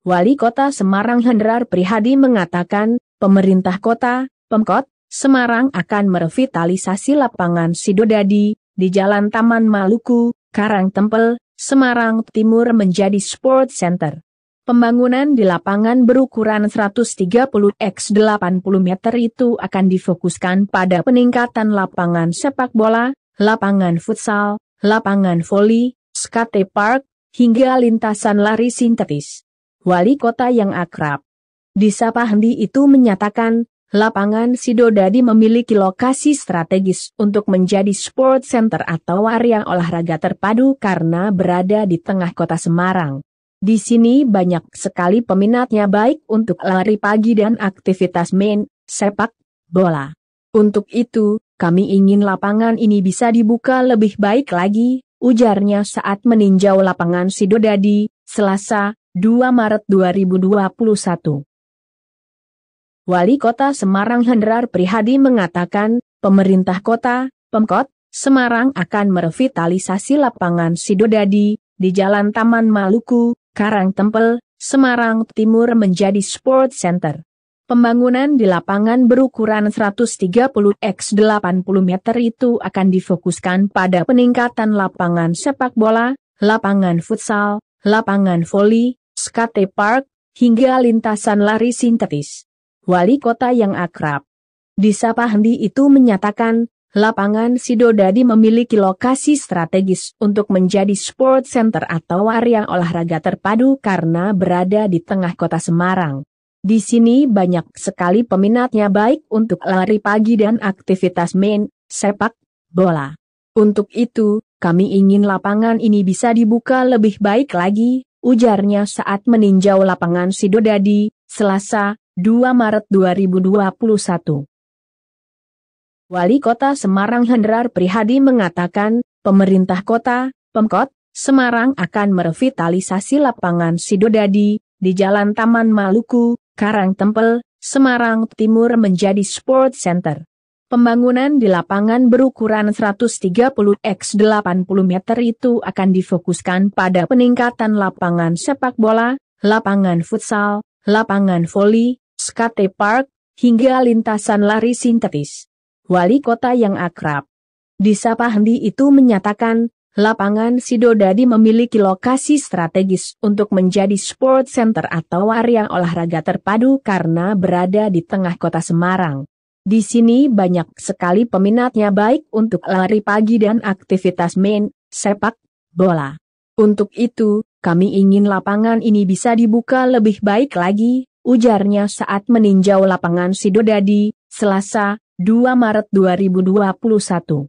Wali Kota Semarang Hendrar Prihadi mengatakan, pemerintah kota, Pemkot, Semarang akan merevitalisasi lapangan Sidodadi di Jalan Taman Maluku, Karangtempel, Semarang Timur menjadi sport center. Pembangunan di lapangan berukuran 130x80 meter itu akan difokuskan pada peningkatan lapangan sepak bola, lapangan futsal, lapangan voli, skate park, hingga lintasan lari sintetis. Wali kota yang akrab disapa Hendi itu menyatakan, lapangan Sidodadi memiliki lokasi strategis untuk menjadi sport center atau area olahraga terpadu karena berada di tengah kota Semarang. Di sini banyak sekali peminatnya baik untuk lari pagi dan aktivitas main, sepak bola. Untuk itu, kami ingin lapangan ini bisa dibuka lebih baik lagi, ujarnya saat meninjau lapangan Sidodadi, Selasa, 2 Maret 2021. Wali Kota Semarang Hendrar Prihadi mengatakan, pemerintah kota, Pemkot, Semarang akan merevitalisasi lapangan Sidodadi di Jalan Taman Maluku, Karangtempel, Semarang Timur menjadi sport center. Pembangunan di lapangan berukuran 130x80 meter itu akan difokuskan pada peningkatan lapangan sepak bola, lapangan futsal, lapangan voli, skate park, hingga lintasan lari sintetis. Wali kota yang akrab disapa Hendi itu menyatakan, lapangan Sidodadi memiliki lokasi strategis untuk menjadi sport center atau area olahraga terpadu karena berada di tengah kota Semarang. Di sini banyak sekali peminatnya baik untuk lari pagi dan aktivitas main, sepak bola. Untuk itu, kami ingin lapangan ini bisa dibuka lebih baik lagi, ujarnya saat meninjau lapangan Sidodadi, Selasa, 2 Maret 2021. Wali Kota Semarang Hendrar Prihadi mengatakan, pemerintah kota, Pemkot, Semarang akan merevitalisasi lapangan Sidodadi di Jalan Taman Maluku, Karangtempel, Semarang Timur menjadi sport center. Pembangunan di lapangan berukuran 130x80 meter itu akan difokuskan pada peningkatan lapangan sepak bola, lapangan futsal, lapangan voli, skate park, hingga lintasan lari sintetis. Wali kota yang akrab disapa Hendi itu menyatakan, lapangan Sidodadi memiliki lokasi strategis untuk menjadi sport center atau area olahraga terpadu karena berada di tengah kota Semarang. Di sini banyak sekali peminatnya baik untuk lari pagi dan aktivitas main, sepak bola. Untuk itu, kami ingin lapangan ini bisa dibuka lebih baik lagi, ujarnya saat meninjau lapangan Sidodadi, Selasa, 2 Maret 2021.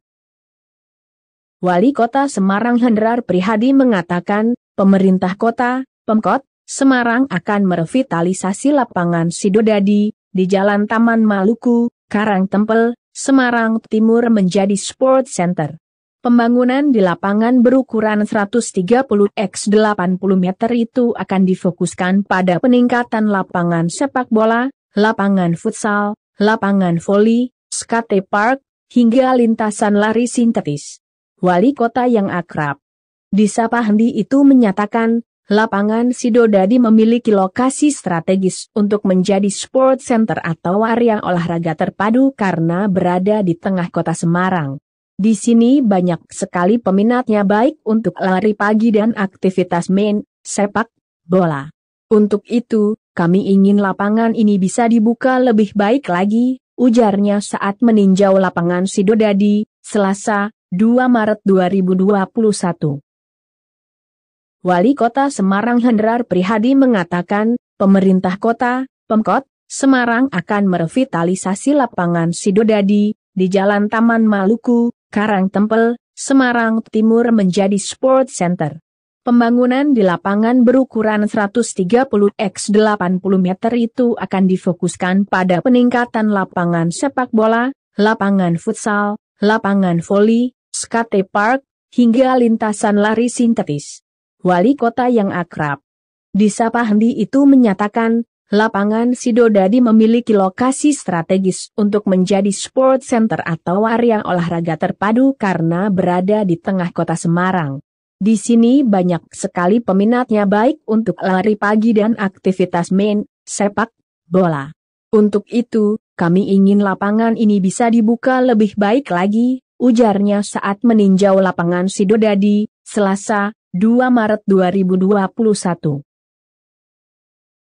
Wali Kota Semarang Hendrar Prihadi mengatakan, pemerintah kota, Pemkot, Semarang akan merevitalisasi lapangan Sidodadi di Jalan Taman Maluku, Karangtempel, Semarang Timur menjadi sport center. Pembangunan di lapangan berukuran 130x80 meter itu akan difokuskan pada peningkatan lapangan sepak bola, lapangan futsal, lapangan voli, skate park, hingga lintasan lari sintetis. Wali kota yang akrab disapa Hendi itu menyatakan, lapangan Sidodadi memiliki lokasi strategis untuk menjadi sport center atau area olahraga terpadu karena berada di tengah kota Semarang. Di sini banyak sekali peminatnya baik untuk lari pagi dan aktivitas main, sepak bola. Untuk itu, kami ingin lapangan ini bisa dibuka lebih baik lagi, ujarnya saat meninjau lapangan Sidodadi, Selasa, 2 Maret 2021. Wali Kota Semarang Hendrar Prihadi mengatakan, pemerintah kota, Pemkot, Semarang akan merevitalisasi lapangan Sidodadi di Jalan Taman Maluku, Karangtempel, Semarang Timur menjadi sport center. Pembangunan di lapangan berukuran 130x80 meter itu akan difokuskan pada peningkatan lapangan sepak bola, lapangan futsal, lapangan voli, skate park, hingga lintasan lari sintetis. Wali kota yang akrab disapa Hendi itu menyatakan, lapangan Sidodadi memiliki lokasi strategis untuk menjadi sport center atau area olahraga terpadu karena berada di tengah kota Semarang. Di sini banyak sekali peminatnya baik untuk lari pagi dan aktivitas main sepak bola. Untuk itu, kami ingin lapangan ini bisa dibuka lebih baik lagi, ujarnya saat meninjau lapangan Sidodadi, Selasa, 2 Maret 2021.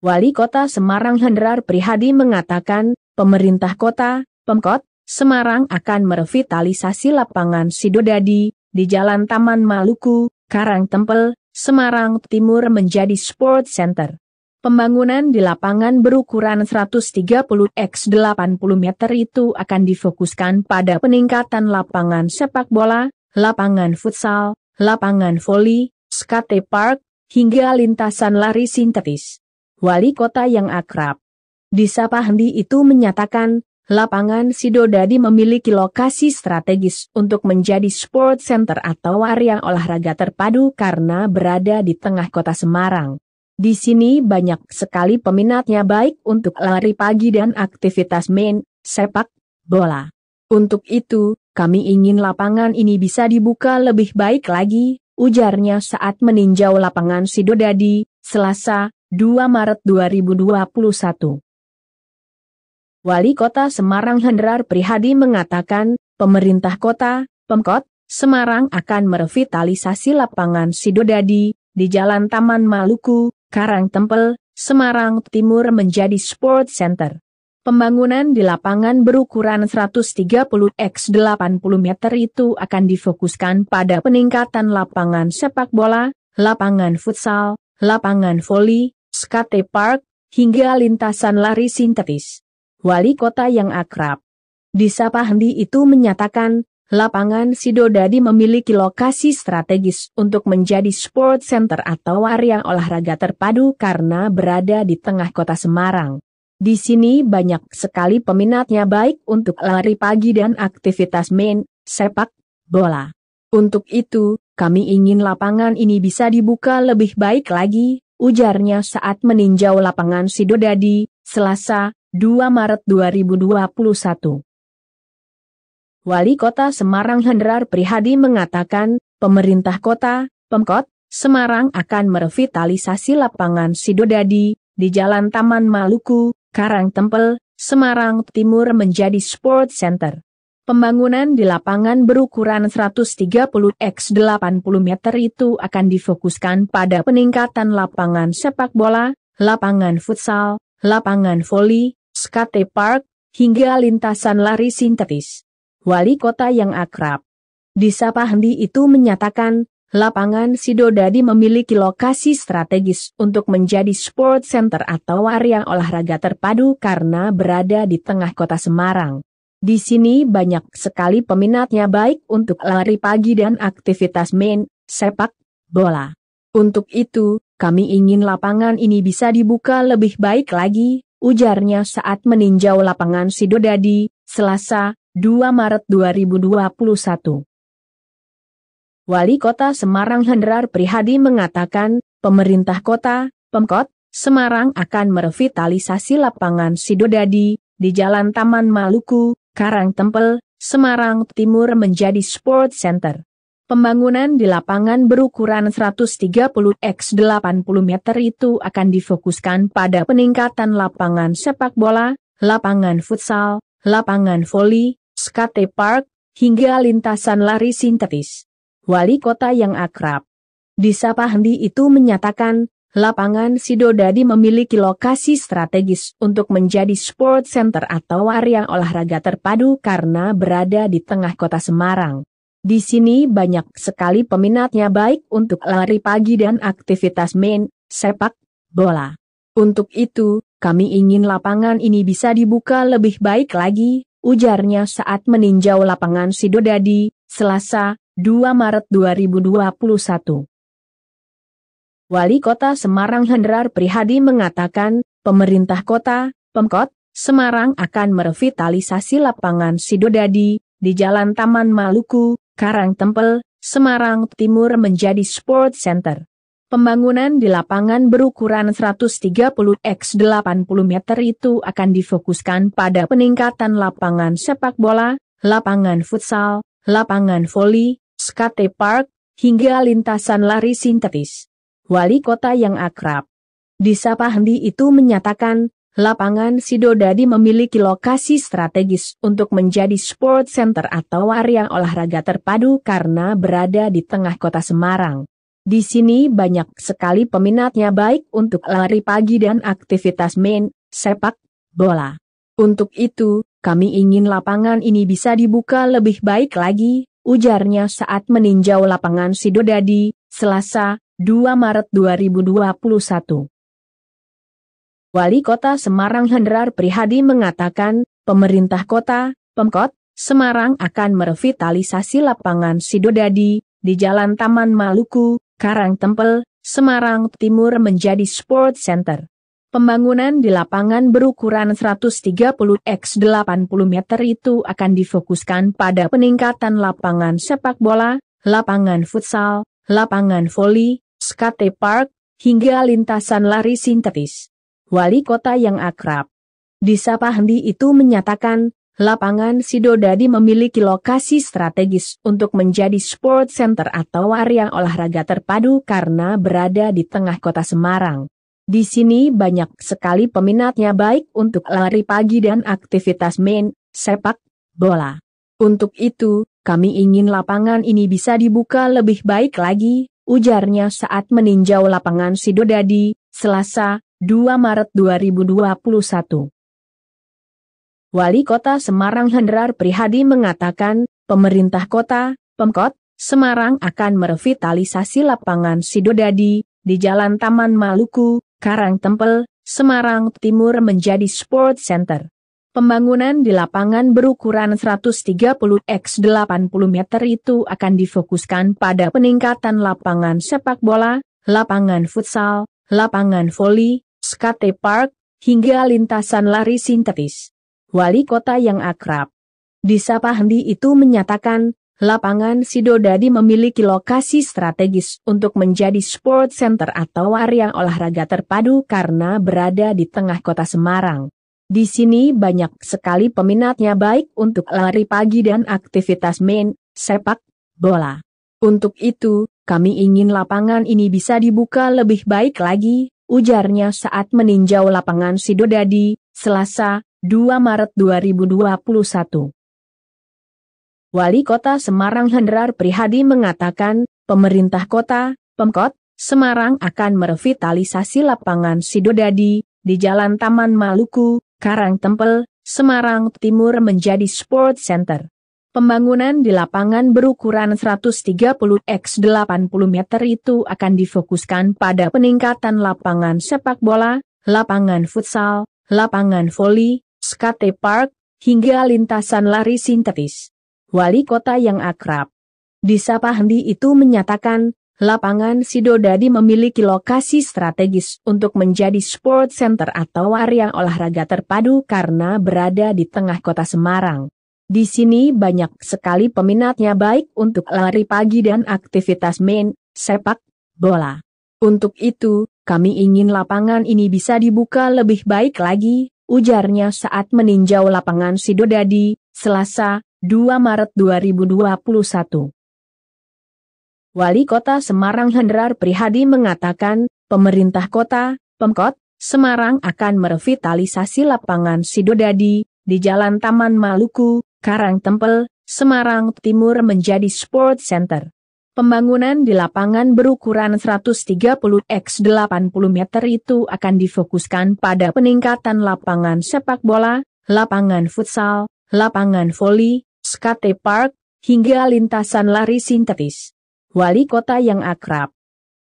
Wali Kota Semarang Hendrar Prihadi mengatakan, pemerintah kota, Pemkot, Semarang akan merevitalisasi lapangan Sidodadi di Jalan Taman Maluku, Karangtempel, Semarang Timur menjadi sport center. Pembangunan di lapangan berukuran 130x80 meter itu akan difokuskan pada peningkatan lapangan sepak bola, lapangan futsal, lapangan voli, skate park, hingga lintasan lari sintetis. Wali kota yang akrab disapa Hendi itu menyatakan, lapangan Sidodadi memiliki lokasi strategis untuk menjadi sport center atau area olahraga terpadu karena berada di tengah kota Semarang. Di sini banyak sekali peminatnya baik untuk lari pagi dan aktivitas main sepak bola. Untuk itu, kami ingin lapangan ini bisa dibuka lebih baik lagi, ujarnya saat meninjau lapangan Sidodadi, Selasa, 2 Maret 2021. Wali Kota Semarang Hendrar Prihadi mengatakan, pemerintah kota, Pemkot, Semarang akan merevitalisasi lapangan Sidodadi di Jalan Taman Maluku, Karangtempel, Semarang Timur menjadi sport center. Pembangunan di lapangan berukuran 130x80 meter itu akan difokuskan pada peningkatan lapangan sepak bola, lapangan futsal, lapangan voli, skate park, hingga lintasan lari sintetis. Wali kota yang akrab disapa Hendi itu menyatakan, lapangan Sidodadi memiliki lokasi strategis untuk menjadi sport center atau area olahraga terpadu karena berada di tengah kota Semarang. Di sini banyak sekali peminatnya baik untuk lari pagi dan aktivitas main sepak bola. Untuk itu, kami ingin lapangan ini bisa dibuka lebih baik lagi, ujarnya saat meninjau lapangan Sidodadi, Selasa, 2 Maret 2021. Wali Kota Semarang Hendrar Prihadi mengatakan, pemerintah kota, Pemkot, Semarang akan merevitalisasi lapangan Sidodadi di Jalan Taman Maluku, Karangtempel, Semarang Timur menjadi sport center. Pembangunan di lapangan berukuran 130x80 meter itu akan difokuskan pada peningkatan lapangan sepak bola, lapangan futsal, lapangan voli, skate park, hingga lintasan lari sintetis. Wali kota yang akrab disapa Hendi itu menyatakan, lapangan Sidodadi memiliki lokasi strategis untuk menjadi sport center atau area olahraga terpadu karena berada di tengah kota Semarang. Di sini banyak sekali peminatnya baik untuk lari pagi dan aktivitas main sepak bola. Untuk itu, kami ingin lapangan ini bisa dibuka lebih baik lagi, ujarnya saat meninjau lapangan Sidodadi, Selasa, 2 Maret 2021. Wali Kota Semarang Hendrar Prihadi mengatakan, pemerintah kota, Pemkot, Semarang akan merevitalisasi lapangan Sidodadi di Jalan Taman Maluku, Karangtempel, Semarang Timur menjadi sport center. Pembangunan di lapangan berukuran 130x80 meter itu akan difokuskan pada peningkatan lapangan sepak bola, lapangan futsal, lapangan voli, skate park, hingga lintasan lari sintetis. Wali kota yang akrab disapa Hendi itu menyatakan, lapangan Sidodadi memiliki lokasi strategis untuk menjadi sport center atau area olahraga terpadu karena berada di tengah kota Semarang. Di sini banyak sekali peminatnya baik untuk lari pagi dan aktivitas main sepak bola. Untuk itu, kami ingin lapangan ini bisa dibuka lebih baik lagi, ujarnya saat meninjau lapangan Sidodadi, Selasa, 2 Maret 2021. Wali Kota Semarang Hendrar Prihadi mengatakan, pemerintah kota, Pemkot, Semarang akan merevitalisasi lapangan Sidodadi di Jalan Taman Maluku, Karangtempel, Semarang Timur menjadi sport center. Pembangunan di lapangan berukuran 130x80 meter itu akan difokuskan pada peningkatan lapangan sepak bola, lapangan futsal, lapangan voli, skate park, hingga lintasan lari sintetis. Wali kota yang akrab disapa Hendi itu menyatakan, lapangan Sidodadi memiliki lokasi strategis untuk menjadi sport center atau area olahraga terpadu karena berada di tengah kota Semarang. Di sini banyak sekali peminatnya baik untuk lari pagi dan aktivitas main, sepak bola. Untuk itu, kami ingin lapangan ini bisa dibuka lebih baik lagi, ujarnya saat meninjau lapangan Sidodadi, Selasa, 2 Maret 2021. Wali Kota Semarang Hendrar Prihadi mengatakan, pemerintah kota, Pemkot, Semarang akan merevitalisasi lapangan Sidodadi di Jalan Taman Maluku, Karangtempel, Semarang Timur menjadi sport center. Pembangunan di lapangan berukuran 130x80 meter itu akan difokuskan pada peningkatan lapangan sepak bola, lapangan futsal, lapangan voli, skate park, hingga lintasan lari sintetis. Wali kota yang akrab disapa Hendi itu menyatakan, lapangan Sidodadi memiliki lokasi strategis untuk menjadi sport center atau area olahraga terpadu karena berada di tengah kota Semarang. Di sini banyak sekali peminatnya baik untuk lari pagi dan aktivitas main, sepak bola. Untuk itu, kami ingin lapangan ini bisa dibuka lebih baik lagi, ujarnya saat meninjau lapangan Sidodadi, Selasa, 2 Maret 2021. Wali Kota Semarang Hendrar Prihadi mengatakan, pemerintah kota, Pemkot, Semarang akan merevitalisasi lapangan Sidodadi di Jalan Taman Maluku, Karangtempel, Semarang Timur menjadi sport center. Pembangunan di lapangan berukuran 130x80 meter itu akan difokuskan pada peningkatan lapangan sepak bola, lapangan futsal, lapangan voli, skate park, hingga lintasan lari sintetis. Wali kota yang akrab disapa Hendi itu menyatakan, lapangan Sidodadi memiliki lokasi strategis untuk menjadi sport center atau area olahraga terpadu karena berada di tengah kota Semarang. Di sini banyak sekali peminatnya baik untuk lari pagi dan aktivitas main, sepak bola. Untuk itu, kami ingin lapangan ini bisa dibuka lebih baik lagi, ujarnya saat meninjau lapangan Sidodadi, Selasa, 2 Maret 2021. Wali Kota Semarang Hendrar Prihadi mengatakan, pemerintah kota, Pemkot, Semarang akan merevitalisasi lapangan Sidodadi di Jalan Taman Maluku, Karangtempel, Semarang Timur menjadi sport center. Pembangunan di lapangan berukuran 130x80 meter itu akan difokuskan pada peningkatan lapangan sepak bola, lapangan futsal, lapangan voli, skate park, hingga lintasan lari sintetis. Wali kota yang akrab disapa Hendi itu menyatakan, lapangan Sidodadi memiliki lokasi strategis untuk menjadi sport center atau area olahraga terpadu karena berada di tengah kota Semarang. Di sini banyak sekali peminatnya baik untuk lari pagi dan aktivitas main, sepak bola. Untuk itu, kami ingin lapangan ini bisa dibuka lebih baik lagi, ujarnya saat meninjau lapangan Sidodadi, Selasa, 2 Maret 2021. Wali Kota Semarang Hendrar Prihadi mengatakan, pemerintah kota, Pemkot, Semarang akan merevitalisasi lapangan Sidodadi di Jalan Taman Maluku, Karangtempel, Semarang Timur menjadi sport center. Pembangunan di lapangan berukuran 130x80 meter itu akan difokuskan pada peningkatan lapangan sepak bola, lapangan futsal, lapangan voli, skate park, hingga lintasan lari sintetis. Wali kota yang akrab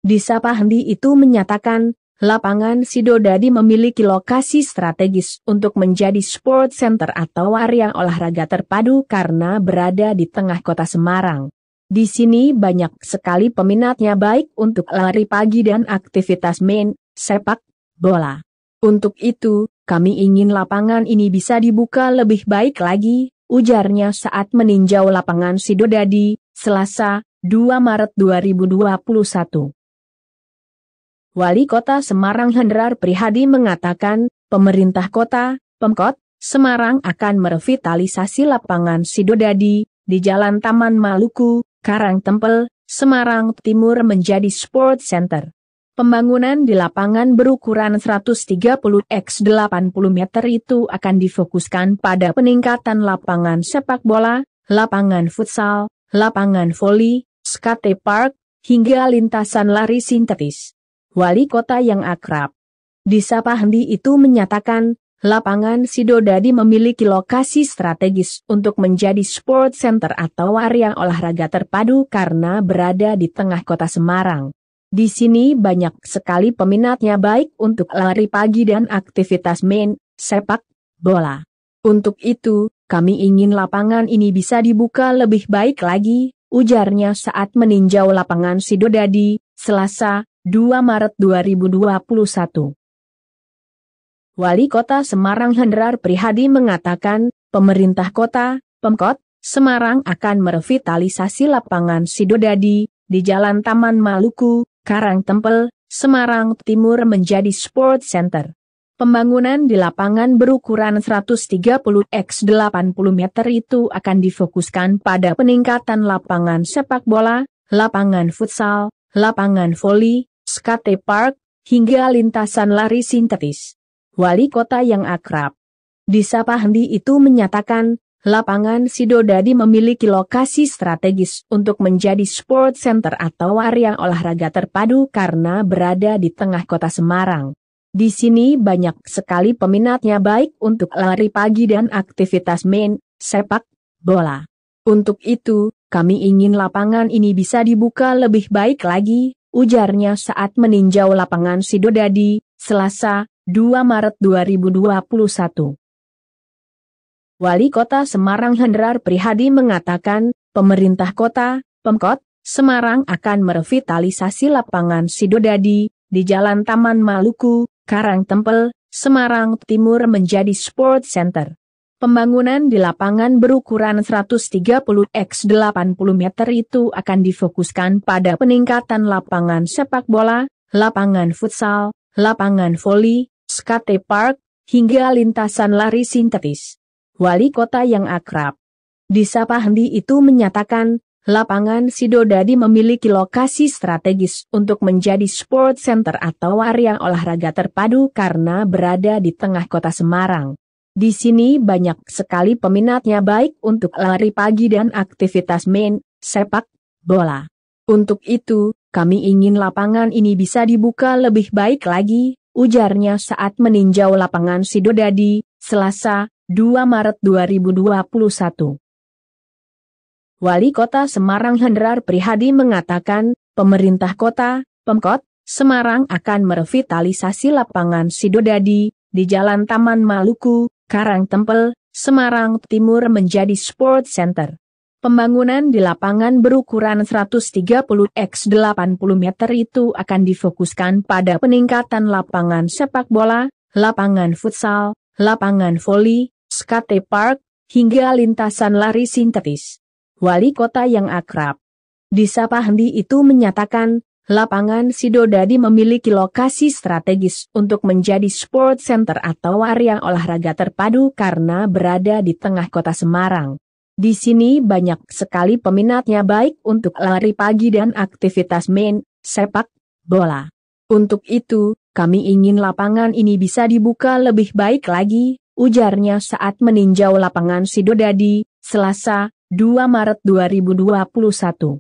disapa Hendi itu menyatakan, lapangan Sidodadi memiliki lokasi strategis untuk menjadi sport center atau area olahraga terpadu karena berada di tengah kota Semarang. Di sini banyak sekali peminatnya baik untuk lari pagi dan aktivitas main, sepak bola. Untuk itu, kami ingin lapangan ini bisa dibuka lebih baik lagi, ujarnya saat meninjau lapangan Sidodadi, Selasa, 2 Maret 2021. Wali Kota Semarang Hendrar Prihadi mengatakan, pemerintah kota, Pemkot, Semarang akan merevitalisasi lapangan Sidodadi di Jalan Taman Maluku, Karangtempel, Semarang Timur menjadi Sport Center. Pembangunan di lapangan berukuran 130x80 meter itu akan difokuskan pada peningkatan lapangan sepak bola, lapangan futsal, lapangan voli, skate park, hingga lintasan lari sintetis. Wali kota yang akrab disapa Hendi itu menyatakan, lapangan Sidodadi memiliki lokasi strategis untuk menjadi sport center atau area olahraga terpadu karena berada di tengah kota Semarang. Di sini banyak sekali peminatnya baik untuk lari pagi dan aktivitas main, sepak bola. Untuk itu, kami ingin lapangan ini bisa dibuka lebih baik lagi, ujarnya saat meninjau lapangan Sidodadi, Selasa, 2 Maret 2021. Wali Kota Semarang Hendrar Prihadi mengatakan, pemerintah kota, Pemkot, Semarang akan merevitalisasi lapangan Sidodadi di Jalan Taman Maluku, Karangtempel, Semarang Timur menjadi Sport Center. Pembangunan di lapangan berukuran 130x80 meter itu akan difokuskan pada peningkatan lapangan sepak bola, lapangan futsal, lapangan voli, skate park, hingga lintasan lari sintetis. Wali kota yang akrab disapa Hendi itu menyatakan, lapangan Sidodadi memiliki lokasi strategis untuk menjadi sport center atau area olahraga terpadu karena berada di tengah kota Semarang. Di sini banyak sekali peminatnya baik untuk lari pagi dan aktivitas main, sepak bola. Untuk itu, kami ingin lapangan ini bisa dibuka lebih baik lagi, ujarnya saat meninjau lapangan Sidodadi, Selasa, 2 Maret 2021. Wali Kota Semarang Hendrar Prihadi mengatakan, pemerintah kota, Pemkot, Semarang akan merevitalisasi lapangan Sidodadi di Jalan Taman Maluku, Karangtempel, Semarang Timur menjadi Sport Center. Pembangunan di lapangan berukuran 130x80 meter itu akan difokuskan pada peningkatan lapangan sepak bola, lapangan futsal, lapangan voli, skate park, hingga lintasan lari sintetis. Wali kota yang akrab disapa Hendi itu menyatakan, lapangan Sidodadi memiliki lokasi strategis untuk menjadi sport center atau area olahraga terpadu karena berada di tengah kota Semarang. Di sini banyak sekali peminatnya baik untuk lari pagi dan aktivitas main, sepak bola. Untuk itu, kami ingin lapangan ini bisa dibuka lebih baik lagi, ujarnya saat meninjau lapangan Sidodadi, Selasa, 2 Maret 2021. Wali Kota Semarang Hendrar Prihadi mengatakan, pemerintah kota, Pemkot, Semarang akan merevitalisasi lapangan Sidodadi di Jalan Taman Maluku, Karangtempel, Semarang Timur menjadi Sport Center. Pembangunan di lapangan berukuran 130x80 meter itu akan difokuskan pada peningkatan lapangan sepak bola, lapangan futsal, lapangan voli, skate park, hingga lintasan lari sintetis. Wali kota yang akrab disapa Hendi itu menyatakan, lapangan Sidodadi memiliki lokasi strategis untuk menjadi sport center atau area olahraga terpadu karena berada di tengah kota Semarang. Di sini banyak sekali peminatnya baik untuk lari pagi dan aktivitas main, sepak bola. Untuk itu, kami ingin lapangan ini bisa dibuka lebih baik lagi, ujarnya saat meninjau lapangan Sidodadi, Selasa, 2 Maret 2021.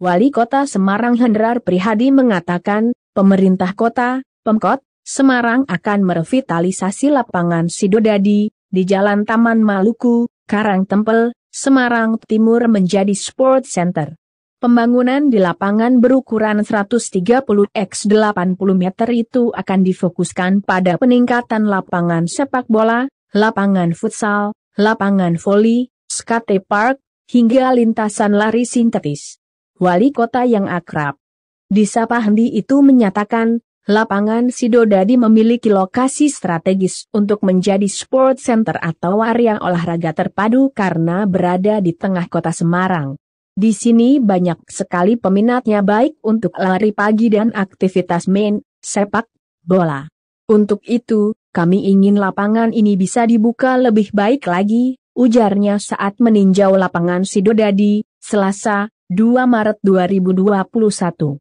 Wali Kota Semarang Hendrar Prihadi mengatakan, pemerintah kota, Pemkot, Semarang akan merevitalisasi lapangan Sidodadi di Jalan Taman Maluku, Karangtempel, Semarang Timur menjadi Sport Center. Pembangunan di lapangan berukuran 130x80 meter itu akan difokuskan pada peningkatan lapangan sepak bola, lapangan futsal, lapangan voli, skate park, hingga lintasan lari sintetis. Wali kota yang akrab disapa Hendi itu menyatakan, lapangan Sidodadi memiliki lokasi strategis untuk menjadi sport center atau area olahraga terpadu karena berada di tengah kota Semarang. Di sini banyak sekali peminatnya baik untuk lari pagi dan aktivitas main, sepak bola. Untuk itu, kami ingin lapangan ini bisa dibuka lebih baik lagi, ujarnya saat meninjau lapangan Sidodadi, Selasa, 2 Maret 2021.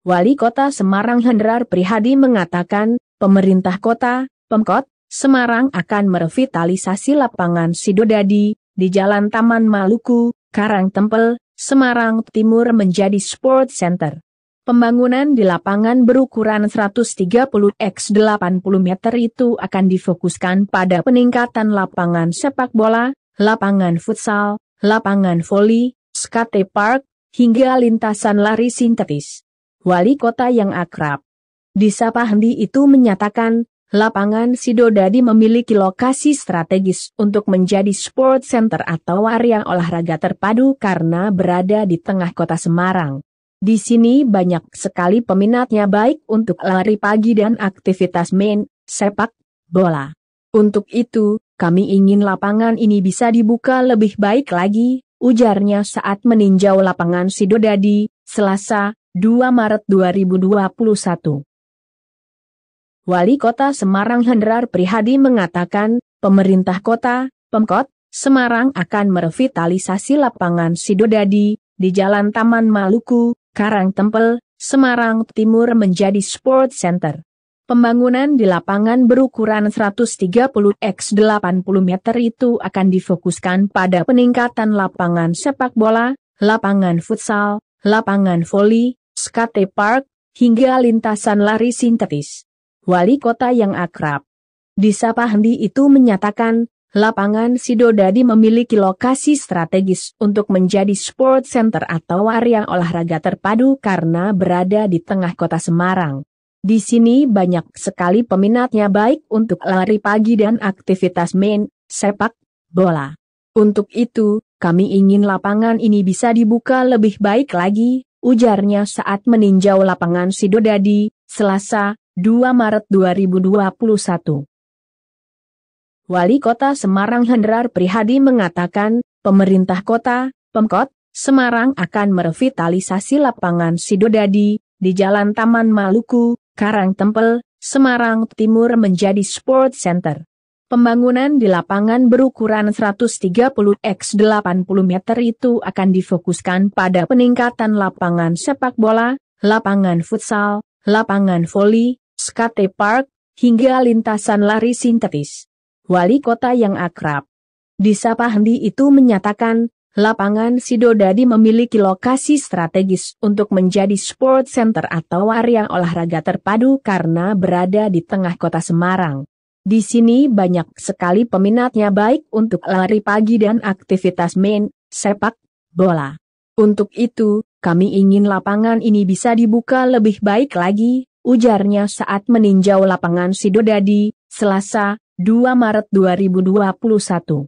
Wali Kota Semarang Hendrar Prihadi mengatakan, pemerintah kota, Pemkot, Semarang akan merevitalisasi lapangan Sidodadi di Jalan Taman Maluku, Karangtempel, Semarang Timur menjadi sport center. Pembangunan di lapangan berukuran 130x80 meter itu akan difokuskan pada peningkatan lapangan sepak bola, lapangan futsal, lapangan voli, skate park, hingga lintasan lari sintetis. Wali kota yang akrab disapa Hendi itu menyatakan, lapangan Sidodadi memiliki lokasi strategis untuk menjadi sport center atau area olahraga terpadu karena berada di tengah kota Semarang. Di sini banyak sekali peminatnya baik untuk lari pagi dan aktivitas main, sepak bola. Untuk itu, kami ingin lapangan ini bisa dibuka lebih baik lagi, ujarnya saat meninjau lapangan Sidodadi, Selasa, 2 Maret 2021. Wali Kota Semarang Hendrar Prihadi mengatakan, pemerintah kota, Pemkot, Semarang akan merevitalisasi lapangan Sidodadi di Jalan Taman Maluku, Karangtempel, Semarang Timur menjadi sport center. Pembangunan di lapangan berukuran 130x80 meter itu akan difokuskan pada peningkatan lapangan sepak bola, lapangan futsal, lapangan voli, skate park, hingga lintasan lari sintetis. Wali kota yang akrab disapa Hendi itu menyatakan, lapangan Sidodadi memiliki lokasi strategis untuk menjadi sport center atau area olahraga terpadu karena berada di tengah kota Semarang. Di sini banyak sekali peminatnya baik untuk lari pagi dan aktivitas main, sepak bola. Untuk itu, kami ingin lapangan ini bisa dibuka lebih baik lagi, ujarnya saat meninjau lapangan Sidodadi, Selasa, 2 Maret 2021. Wali Kota Semarang Hendrar Prihadi mengatakan, pemerintah kota, Pemkot, Semarang akan merevitalisasi lapangan Sidodadi di Jalan Taman Maluku, Karangtempel, Semarang Timur menjadi sport center. Pembangunan di lapangan berukuran 130x80 meter itu akan difokuskan pada peningkatan lapangan sepak bola, lapangan futsal, lapangan voli, skate park, hingga lintasan lari sintetis. Wali kota yang akrab disapa Hendi itu menyatakan, lapangan Sidodadi memiliki lokasi strategis untuk menjadi sport center atau area olahraga terpadu karena berada di tengah kota Semarang. Di sini banyak sekali peminatnya baik untuk lari pagi dan aktivitas main, sepak bola. Untuk itu, kami ingin lapangan ini bisa dibuka lebih baik lagi, ujarnya saat meninjau lapangan Sidodadi, Selasa, 2 Maret 2021.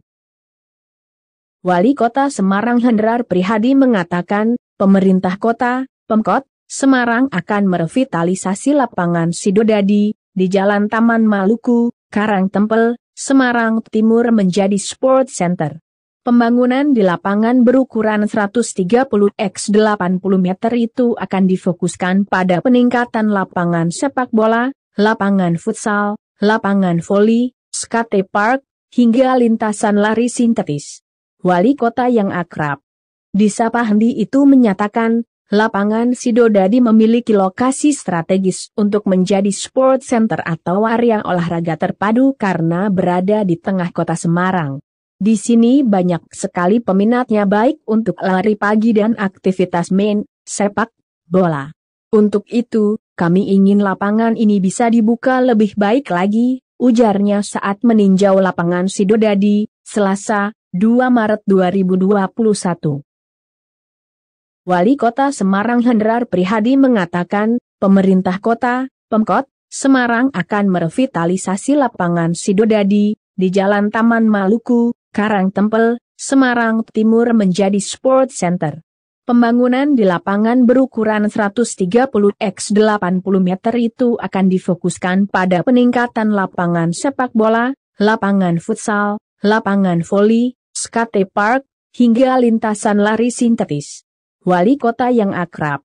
Wali Kota Semarang Hendrar Prihadi mengatakan, pemerintah kota, Pemkot, Semarang akan merevitalisasi lapangan Sidodadi di Jalan Taman Maluku, Karangtempel, Semarang Timur menjadi sport center. Pembangunan di lapangan berukuran 130x80 meter itu akan difokuskan pada peningkatan lapangan sepak bola, lapangan futsal, lapangan voli, skate park, hingga lintasan lari sintetis. Wali kota yang akrab disapa Hendi itu menyatakan, lapangan Sidodadi memiliki lokasi strategis untuk menjadi sport center atau area olahraga terpadu karena berada di tengah kota Semarang. Di sini banyak sekali peminatnya baik untuk lari pagi dan aktivitas main, sepak bola. Untuk itu, kami ingin lapangan ini bisa dibuka lebih baik lagi, ujarnya saat meninjau lapangan Sidodadi, Selasa, 2 Maret 2021. Wali Kota Semarang Hendrar Prihadi mengatakan, pemerintah kota, Pemkot, Semarang akan merevitalisasi lapangan Sidodadi di Jalan Taman Maluku, Karangtempel, Semarang Timur menjadi sport center. Pembangunan di lapangan berukuran 130x80 meter itu akan difokuskan pada peningkatan lapangan sepak bola, lapangan futsal, lapangan voli, skate park, hingga lintasan lari sintetis. Wali kota yang akrab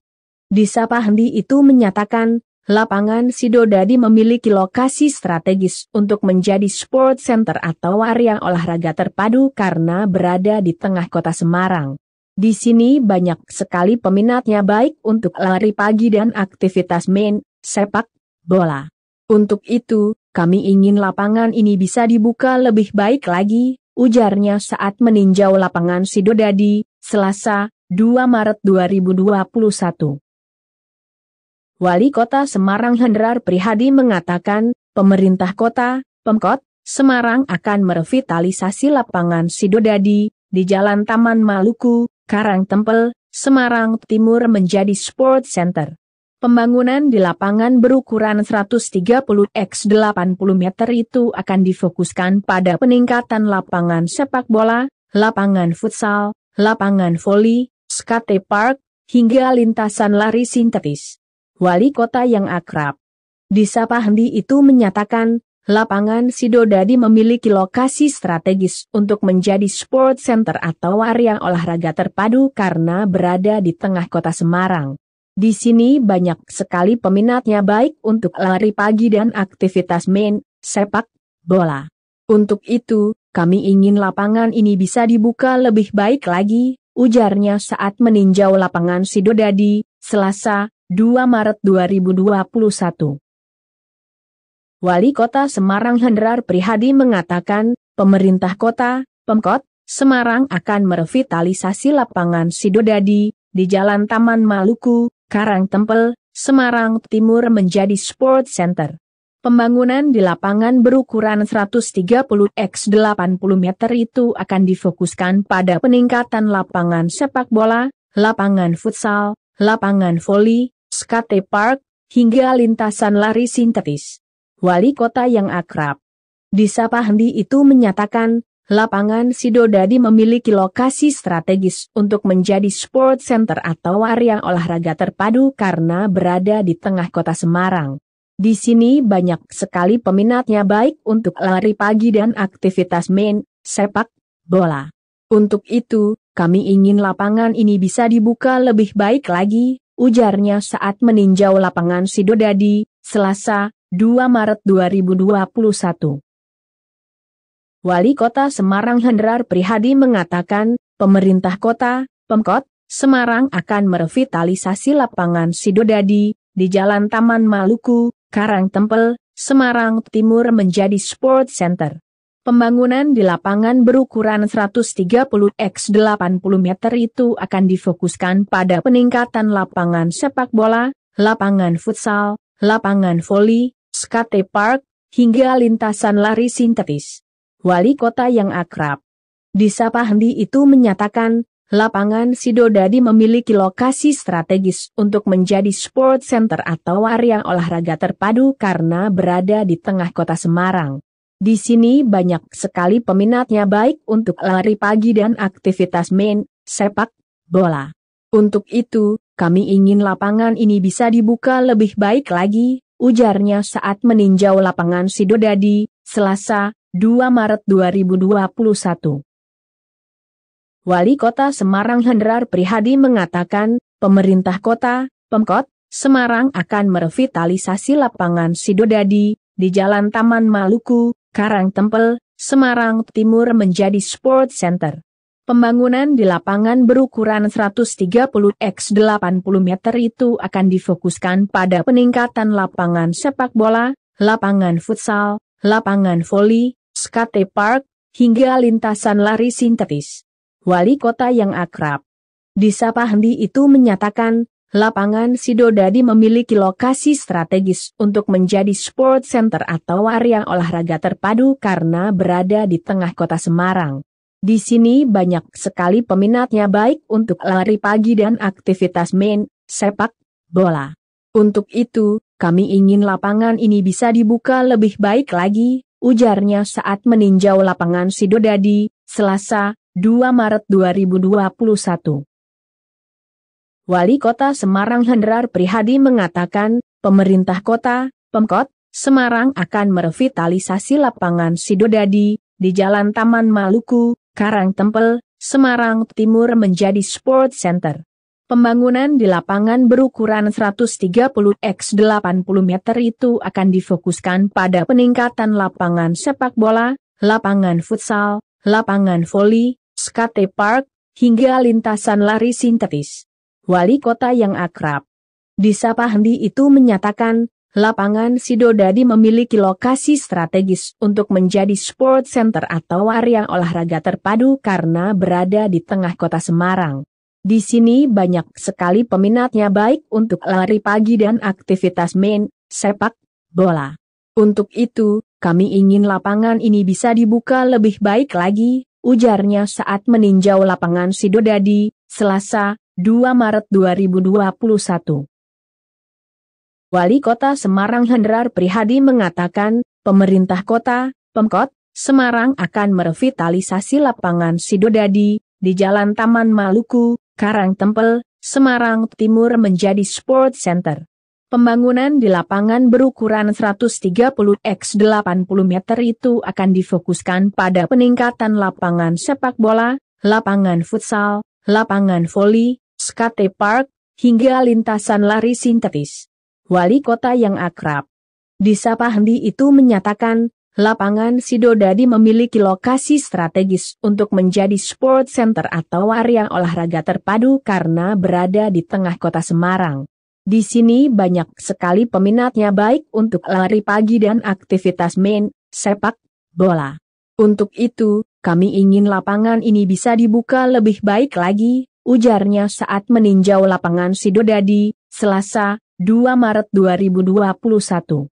disapa Hendi itu menyatakan, lapangan Sidodadi memiliki lokasi strategis untuk menjadi sport center atau area olahraga terpadu karena berada di tengah kota Semarang. Di sini banyak sekali peminatnya baik untuk lari pagi dan aktivitas main sepak bola. Untuk itu, kami ingin lapangan ini bisa dibuka lebih baik lagi, ujarnya saat meninjau lapangan Sidodadi, Selasa, 2 Maret 2021. Wali Kota Semarang Hendrar Prihadi mengatakan, pemerintah kota, Pemkot, Semarang akan merevitalisasi lapangan Sidodadi di Jalan Taman Maluku, Karangtempel, Semarang Timur menjadi sport center. Pembangunan di lapangan berukuran 130x80 meter itu akan difokuskan pada peningkatan lapangan sepak bola, lapangan futsal, lapangan voli, skate park, hingga lintasan lari sintetis. Wali kota yang akrab disapa Hendi itu menyatakan, lapangan Sidodadi memiliki lokasi strategis untuk menjadi sport center atau area olahraga terpadu karena berada di tengah kota Semarang. Di sini banyak sekali peminatnya baik untuk lari pagi dan aktivitas main sepak bola. Untuk itu, kami ingin lapangan ini bisa dibuka lebih baik lagi, ujarnya saat meninjau lapangan Sidodadi, Selasa, 2 Maret 2021. Wali Kota Semarang Hendrar Prihadi mengatakan, pemerintah kota, Pemkot, Semarang akan merevitalisasi lapangan Sidodadi di Jalan Taman Maluku, Karangtempel, Semarang Timur menjadi sport center. Pembangunan di lapangan berukuran 130x80 meter itu akan difokuskan pada peningkatan lapangan sepak bola, lapangan futsal, lapangan voli, skate park, hingga lintasan lari sintetis. Wali kota yang akrab disapa Hendi itu menyatakan, lapangan Sidodadi memiliki lokasi strategis untuk menjadi sport center atau area olahraga terpadu karena berada di tengah kota Semarang. Di sini banyak sekali peminatnya baik untuk lari pagi dan aktivitas main sepak bola. Untuk itu, kami ingin lapangan ini bisa dibuka lebih baik lagi, ujarnya saat meninjau lapangan Sidodadi, Selasa, 2 Maret 2021. Wali Kota Semarang Hendrar Prihadi mengatakan, pemerintah kota, Pemkot, Semarang akan merevitalisasi lapangan Sidodadi di Jalan Taman Maluku, Karangtempel, Semarang Timur menjadi sport center. Pembangunan di lapangan berukuran 130x80 meter itu akan difokuskan pada peningkatan lapangan sepak bola, lapangan futsal, lapangan voli, skate park, hingga lintasan lari sintetis. Wali kota yang akrab disapa Hendi itu menyatakan, lapangan Sidodadi memiliki lokasi strategis untuk menjadi sport center atau area olahraga terpadu karena berada di tengah kota Semarang. Di sini banyak sekali peminatnya baik untuk lari pagi dan aktivitas main sepak bola. Untuk itu, kami ingin lapangan ini bisa dibuka lebih baik lagi, ujarnya saat meninjau lapangan Sidodadi, Selasa, 2 Maret 2021. Wali Kota Semarang Hendrar Prihadi mengatakan, pemerintah kota, Pemkot, Semarang akan merevitalisasi lapangan Sidodadi di Jalan Taman Maluku, Karangtempel, Semarang Timur menjadi sport center. Pembangunan di lapangan berukuran 130x80 meter itu akan difokuskan pada peningkatan lapangan sepak bola, lapangan futsal, lapangan voli, skate park, hingga lintasan lari sintetis. Wali kota yang akrab disapa Hendi itu menyatakan, lapangan Sidodadi memiliki lokasi strategis untuk menjadi sport center atau area olahraga terpadu karena berada di tengah kota Semarang. Di sini banyak sekali peminatnya baik untuk lari pagi dan aktivitas main sepak bola. Untuk itu, kami ingin lapangan ini bisa dibuka lebih baik lagi, ujarnya saat meninjau lapangan Sidodadi, Selasa, 2 Maret 2021. Wali Kota Semarang Hendrar Prihadi mengatakan, pemerintah kota, Pemkot, Semarang akan merevitalisasi lapangan Sidodadi di Jalan Taman Maluku, Karangtempel, Semarang Timur menjadi sport center. Pembangunan di lapangan berukuran 130x80 meter itu akan difokuskan pada peningkatan lapangan sepak bola, lapangan futsal, lapangan voli, skate park, hingga lintasan lari sintetis. Wali kota yang akrab disapa Hendi itu menyatakan, lapangan Sidodadi memiliki lokasi strategis untuk menjadi sport center atau area olahraga terpadu karena berada di tengah kota Semarang. Di sini banyak sekali peminatnya baik untuk lari pagi dan aktivitas main, sepak bola. Untuk itu, kami ingin lapangan ini bisa dibuka lebih baik lagi, ujarnya saat meninjau lapangan Sidodadi, Selasa, 2 Maret 2021. Wali Kota Semarang Hendrar Prihadi mengatakan, pemerintah kota, Pemkot, Semarang akan merevitalisasi lapangan Sidodadi di Jalan Taman Maluku, Karangtempel, Semarang Timur menjadi sport center. Pembangunan di lapangan berukuran 130x80 meter itu akan difokuskan pada peningkatan lapangan sepak bola, lapangan futsal, lapangan voli, skate park, hingga lintasan lari sintetis. Wali kota yang akrab disapa Hendi itu menyatakan, lapangan Sidodadi memiliki lokasi strategis untuk menjadi sport center atau area olahraga terpadu karena berada di tengah kota Semarang. Di sini banyak sekali peminatnya baik untuk lari pagi dan aktivitas main, sepak bola. Untuk itu, kami ingin lapangan ini bisa dibuka lebih baik lagi, ujarnya saat meninjau lapangan Sidodadi, Selasa, 2 Maret 2021.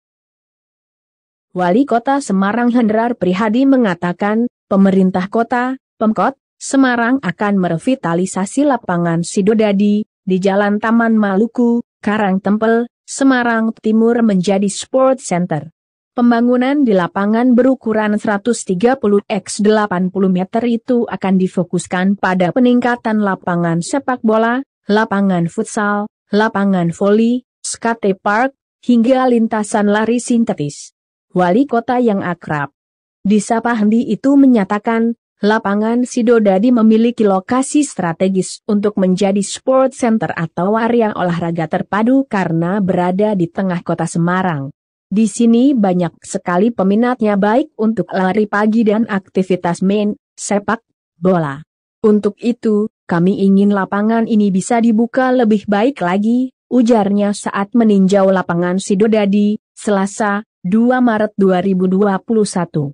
Wali Kota Semarang Hendrar Prihadi mengatakan, pemerintah kota, Pemkot, Semarang akan merevitalisasi lapangan Sidodadi di Jalan Taman Maluku, Karangtempel, Semarang Timur menjadi sport center. Pembangunan di lapangan berukuran 130x80 meter itu akan difokuskan pada peningkatan lapangan sepak bola, lapangan futsal, lapangan voli, skate park, hingga lintasan lari sintetis. Wali kota yang akrab disapa Hendi itu menyatakan, lapangan Sidodadi memiliki lokasi strategis untuk menjadi sport center atau area olahraga terpadu karena berada di tengah kota Semarang. Di sini banyak sekali peminatnya baik untuk lari pagi dan aktivitas main, sepak bola. Untuk itu, kami ingin lapangan ini bisa dibuka lebih baik lagi, ujarnya saat meninjau lapangan Sidodadi, Selasa, 2 Maret 2021.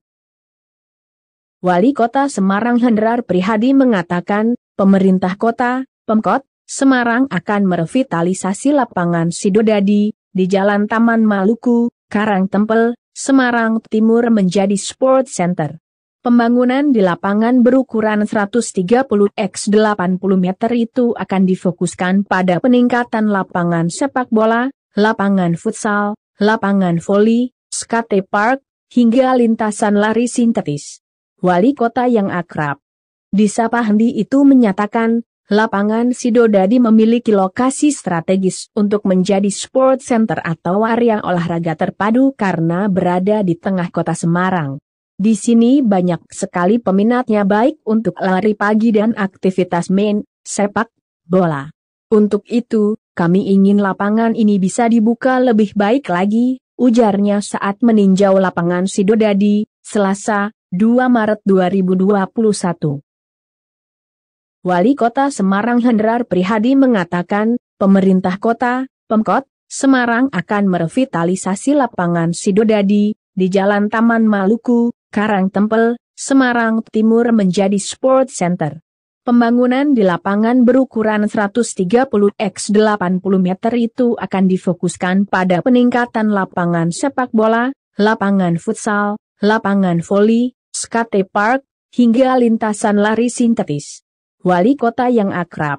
Wali Kota Semarang Hendrar Prihadi mengatakan, pemerintah kota, Pemkot, Semarang akan merevitalisasi lapangan Sidodadi di Jalan Taman Maluku, Karangtempel, Semarang Timur menjadi sport center. Pembangunan di lapangan berukuran 130x80 meter itu akan difokuskan pada peningkatan lapangan sepak bola, lapangan futsal, lapangan voli, skate park, hingga lintasan lari sintetis. Wali kota yang akrab disapa Hendi itu menyatakan, lapangan Sidodadi memiliki lokasi strategis untuk menjadi sport center atau area olahraga terpadu karena berada di tengah kota Semarang. Di sini banyak sekali peminatnya baik untuk lari pagi dan aktivitas main, sepak bola. Untuk itu, kami ingin lapangan ini bisa dibuka lebih baik lagi, ujarnya saat meninjau lapangan Sidodadi, Selasa, 2 Maret 2021. Wali Kota Semarang Hendrar Prihadi mengatakan, pemerintah kota, Pemkot, Semarang akan merevitalisasi lapangan Sidodadi di Jalan Taman Maluku, Karangtempel, Semarang Timur menjadi sport center. Pembangunan di lapangan berukuran 130x80 meter itu akan difokuskan pada peningkatan lapangan sepak bola, lapangan futsal, lapangan voli, skate park, hingga lintasan lari sintetis. Wali kota yang akrab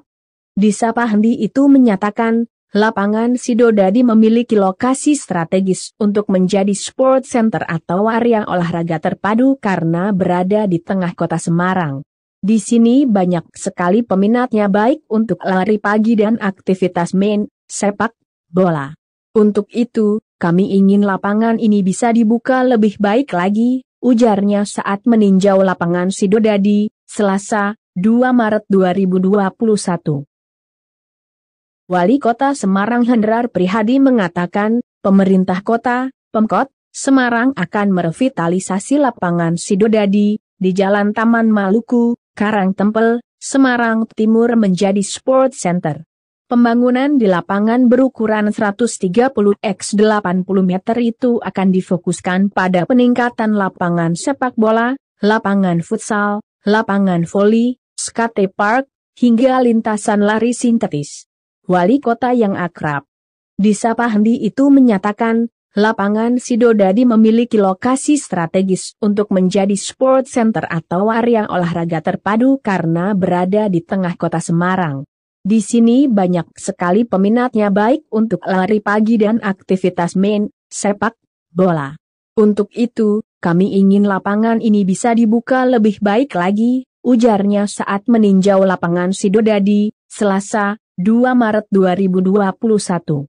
disapa Hendi itu menyatakan, lapangan Sidodadi memiliki lokasi strategis untuk menjadi sport center atau area olahraga terpadu karena berada di tengah kota Semarang. Di sini banyak sekali peminatnya baik untuk lari pagi dan aktivitas main, sepak bola. Untuk itu, kami ingin lapangan ini bisa dibuka lebih baik lagi, ujarnya saat meninjau lapangan Sidodadi, Selasa, 2 Maret 2021. Wali Kota Semarang Hendrar Prihadi mengatakan, pemerintah kota, Pemkot, Semarang akan merevitalisasi lapangan Sidodadi di Jalan Taman Maluku, Karangtempel, Semarang Timur menjadi Sport Center. Pembangunan di lapangan berukuran 130x80 meter itu akan difokuskan pada peningkatan lapangan sepak bola, lapangan futsal, lapangan voli, skatepark, hingga lintasan lari sintetis. Wali kota yang akrab disapa Hendi itu menyatakan, lapangan Sidodadi memiliki lokasi strategis untuk menjadi sport center atau area olahraga terpadu karena berada di tengah kota Semarang. Di sini banyak sekali peminatnya baik untuk lari pagi dan aktivitas main, sepak bola. Untuk itu, kami ingin lapangan ini bisa dibuka lebih baik lagi, ujarnya saat meninjau lapangan Sidodadi, Selasa, 2 Maret 2021.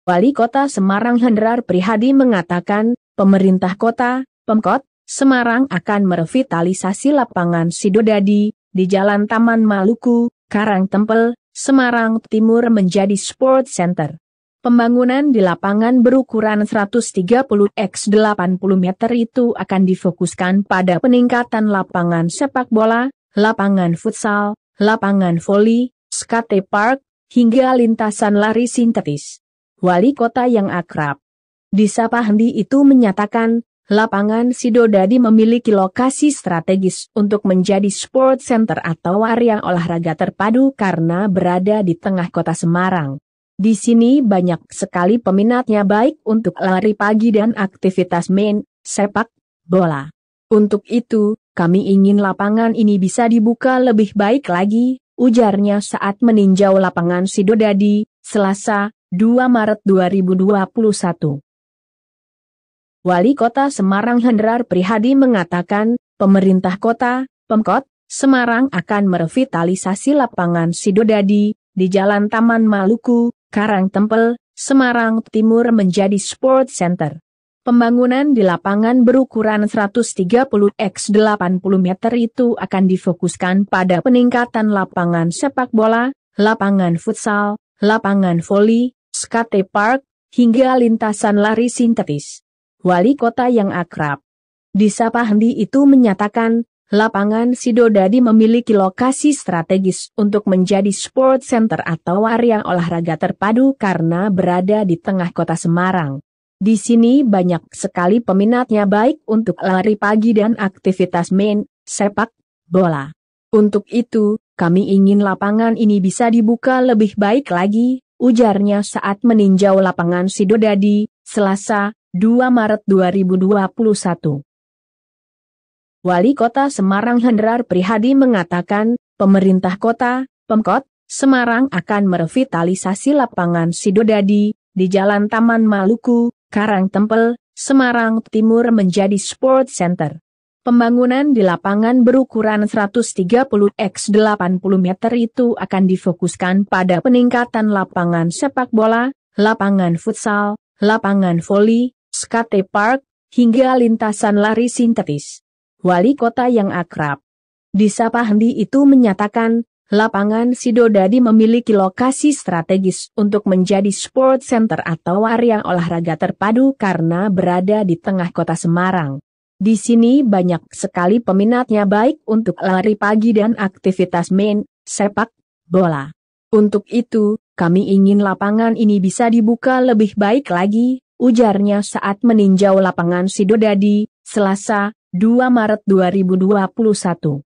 Wali Kota Semarang Hendrar Prihadi mengatakan, pemerintah kota, Pemkot, Semarang akan merevitalisasi lapangan Sidodadi di Jalan Taman Maluku, Karangtempel, Semarang Timur menjadi Sport Center. Pembangunan di lapangan berukuran 130x80 meter itu akan difokuskan pada peningkatan lapangan sepak bola, lapangan futsal, lapangan voli, skatepark, hingga lintasan lari sintetis. Wali kota yang akrab disapa Hendi itu menyatakan, lapangan Sidodadi memiliki lokasi strategis untuk menjadi sport center atau area olahraga terpadu karena berada di tengah kota Semarang. Di sini banyak sekali peminatnya baik untuk lari pagi dan aktivitas main, sepak bola. Untuk itu, kami ingin lapangan ini bisa dibuka lebih baik lagi, ujarnya saat meninjau lapangan Sidodadi, Selasa, 2 Maret 2021. Wali Kota Semarang Hendrar Prihadi mengatakan, pemerintah kota, Pemkot, Semarang akan merevitalisasi lapangan Sidodadi di Jalan Taman Maluku, Karangtempel, Semarang Timur menjadi Sport Center. Pembangunan di lapangan berukuran 130x80 meter itu akan difokuskan pada peningkatan lapangan sepak bola, lapangan futsal, lapangan voli, skatepark, hingga lintasan lari sintetis. Wali kota yang akrab disapa Hendi itu menyatakan, lapangan Sidodadi memiliki lokasi strategis untuk menjadi sport center atau area olahraga terpadu karena berada di tengah kota Semarang. Di sini banyak sekali peminatnya baik untuk lari pagi dan aktivitas main, sepak bola. Untuk itu, kami ingin lapangan ini bisa dibuka lebih baik lagi, ujarnya saat meninjau lapangan Sidodadi, Selasa, 2 Maret 2021. Wali Kota Semarang Hendrar Prihadi mengatakan, pemerintah kota, Pemkot, Semarang akan merevitalisasi lapangan Sidodadi di Jalan Taman Maluku, Karangtempel, Semarang Timur menjadi Sport Center. Pembangunan di lapangan berukuran 130x80 meter itu akan difokuskan pada peningkatan lapangan sepak bola, lapangan futsal, lapangan voli, skatepark, hingga lintasan lari sintetis. Wali kota yang akrab disapa Hendi itu menyatakan, lapangan Sidodadi memiliki lokasi strategis untuk menjadi sport center atau area olahraga terpadu karena berada di tengah kota Semarang. Di sini banyak sekali peminatnya baik untuk lari pagi dan aktivitas main, sepak bola. Untuk itu, kami ingin lapangan ini bisa dibuka lebih baik lagi, ujarnya saat meninjau lapangan Sidodadi, Selasa, 2 Maret 2021.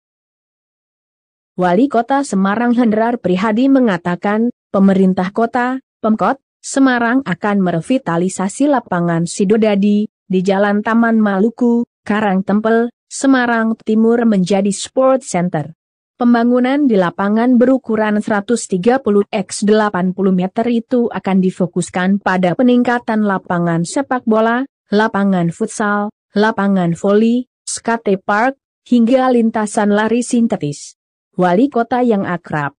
Wali Kota Semarang Hendrar Prihadi mengatakan, pemerintah kota, Pemkot, Semarang akan merevitalisasi lapangan Sidodadi di Jalan Taman Maluku, Karangtempel, Semarang Timur menjadi Sport Center. Pembangunan di lapangan berukuran 130x80 meter itu akan difokuskan pada peningkatan lapangan sepak bola, lapangan futsal, lapangan voli, skatepark, hingga lintasan lari sintetis. Wali kota yang akrab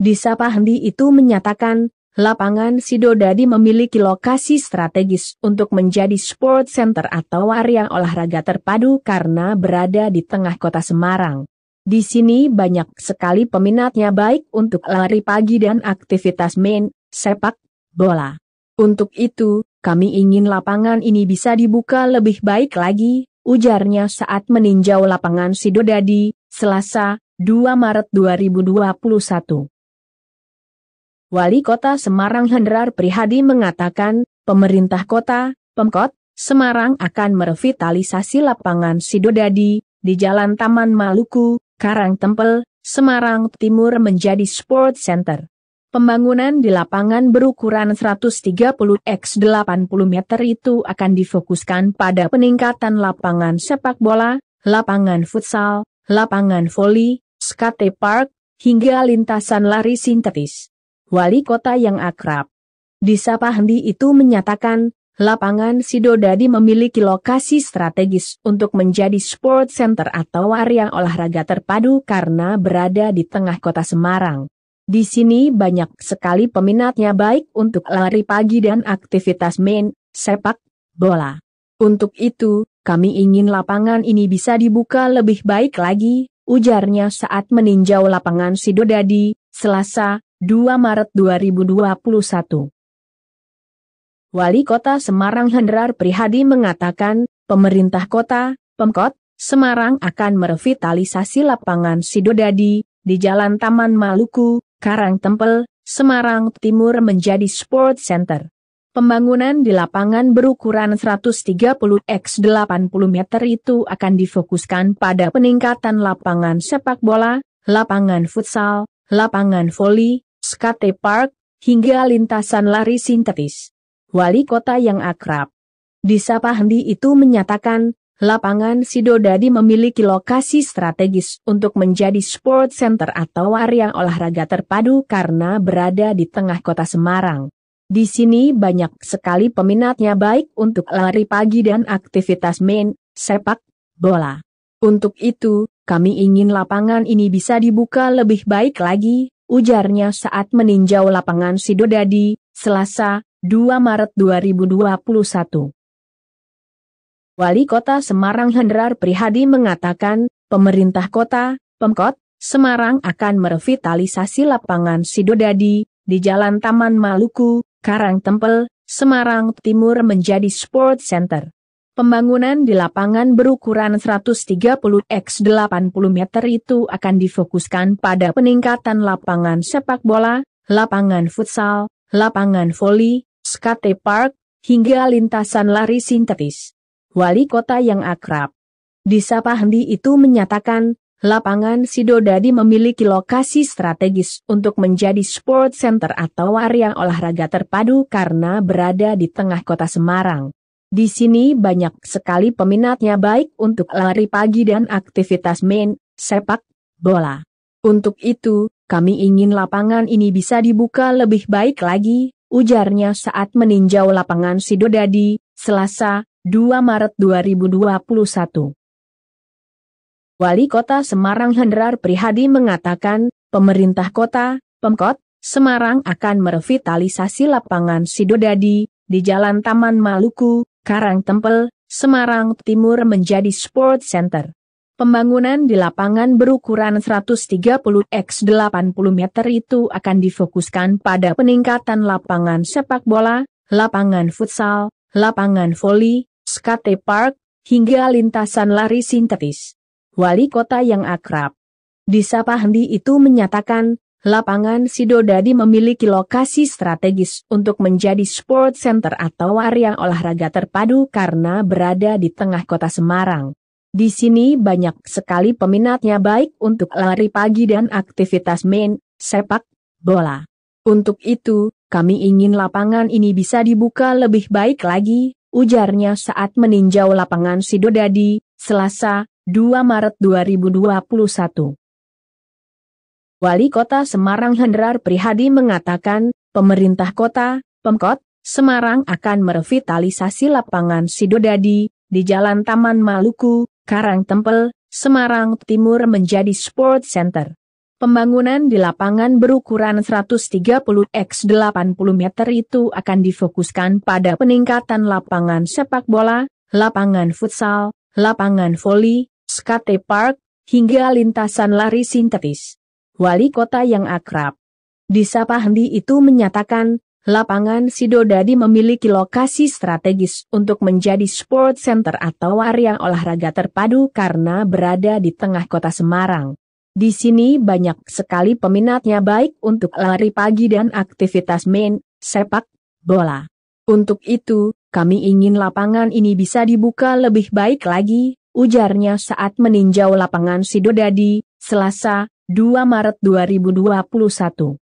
disapa Hendi itu menyatakan, lapangan Sidodadi memiliki lokasi strategis untuk menjadi sport center atau area olahraga terpadu karena berada di tengah kota Semarang. Di sini banyak sekali peminatnya baik untuk lari pagi dan aktivitas main, sepak bola. Untuk itu, kami ingin lapangan ini bisa dibuka lebih baik lagi, ujarnya saat meninjau lapangan Sidodadi, Selasa, 2 Maret 2021. Wali Kota Semarang Hendrar Prihadi mengatakan, pemerintah kota, Pemkot, Semarang akan merevitalisasi lapangan Sidodadi di Jalan Taman Maluku, Karangtempel, Semarang Timur menjadi sport center. Pembangunan di lapangan berukuran 130x80 meter itu akan difokuskan pada peningkatan lapangan sepak bola, lapangan futsal, lapangan voli, skate park, hingga lintasan lari sintetis. Wali kota yang akrab disapa Hendi itu menyatakan, lapangan Sidodadi memiliki lokasi strategis untuk menjadi sport center atau area olahraga terpadu karena berada di tengah kota Semarang. Di sini banyak sekali peminatnya baik untuk lari pagi dan aktivitas main, sepak bola. Untuk itu, kami ingin lapangan ini bisa dibuka lebih baik lagi, ujarnya saat meninjau lapangan Sidodadi, Selasa, 2 Maret 2021. Wali Kota Semarang Hendrar Prihadi mengatakan, pemerintah kota, Pemkot, Semarang akan merevitalisasi lapangan Sidodadi di Jalan Taman Maluku, Karangtempel, Semarang Timur menjadi sport center. Pembangunan di lapangan berukuran 130x80 meter itu akan difokuskan pada peningkatan lapangan sepak bola, lapangan futsal, lapangan voli, skate park, hingga lintasan lari sintetis. Wali kota yang akrab disapa Hendi itu menyatakan, lapangan Sidodadi memiliki lokasi strategis untuk menjadi sport center atau area olahraga terpadu karena berada di tengah kota Semarang. Di sini banyak sekali peminatnya baik untuk lari pagi dan aktivitas main, sepak bola. Untuk itu, kami ingin lapangan ini bisa dibuka lebih baik lagi, ujarnya saat meninjau lapangan Sidodadi, Selasa, 2 Maret 2021. Wali Kota Semarang Hendrar Prihadi mengatakan, pemerintah kota, Pemkot, Semarang akan merevitalisasi lapangan Sidodadi di Jalan Taman Maluku, Karangtempel, Semarang Timur menjadi sport center. Pembangunan di lapangan berukuran 130x80 meter itu akan difokuskan pada peningkatan lapangan sepak bola, lapangan futsal, lapangan voli, skate park, hingga lintasan lari sintetis. Wali kota yang akrab disapa Hendi itu menyatakan, lapangan Sidodadi memiliki lokasi strategis untuk menjadi sport center atau area olahraga terpadu karena berada di tengah kota Semarang. Di sini banyak sekali peminatnya baik untuk lari pagi dan aktivitas main, sepak bola. Untuk itu, kami ingin lapangan ini bisa dibuka lebih baik lagi, ujarnya saat meninjau lapangan Sidodadi, Selasa, 2 Maret 2021. Wali Kota Semarang Hendrar Prihadi mengatakan, pemerintah kota, Pemkot, Semarang akan merevitalisasi lapangan Sidodadi di Jalan Taman Maluku, Karangtempel, Semarang Timur menjadi sport center. Pembangunan di lapangan berukuran 130x80 meter itu akan difokuskan pada peningkatan lapangan sepak bola, lapangan futsal, lapangan voli, skate park, hingga lintasan lari sintetis. Wali kota yang akrab disapa Hendi itu menyatakan, lapangan Sidodadi memiliki lokasi strategis untuk menjadi sport center atau area olahraga terpadu karena berada di tengah kota Semarang. Di sini banyak sekali peminatnya baik untuk lari pagi dan aktivitas main, sepak bola. Untuk itu, kami ingin lapangan ini bisa dibuka lebih baik lagi, ujarnya saat meninjau lapangan Sidodadi, Selasa, 2 Maret 2021. Wali Kota Semarang Hendrar Prihadi mengatakan, pemerintah kota, Pemkot, Semarang akan merevitalisasi lapangan Sidodadi di Jalan Taman Maluku, Karangtempel, Semarang Timur menjadi sport center. Pembangunan di lapangan berukuran 130x80 meter itu akan difokuskan pada peningkatan lapangan sepak bola, lapangan futsal, lapangan voli, skate park, hingga lintasan lari sintetis. Wali kota yang akrab disapa Hendi itu menyatakan, lapangan Sidodadi memiliki lokasi strategis untuk menjadi sport center atau area olahraga terpadu karena berada di tengah kota Semarang. Di sini banyak sekali peminatnya baik untuk lari pagi dan aktivitas main, sepak bola. Untuk itu, kami ingin lapangan ini bisa dibuka lebih baik lagi, ujarnya saat meninjau lapangan Sidodadi, Selasa, 2 Maret 2021.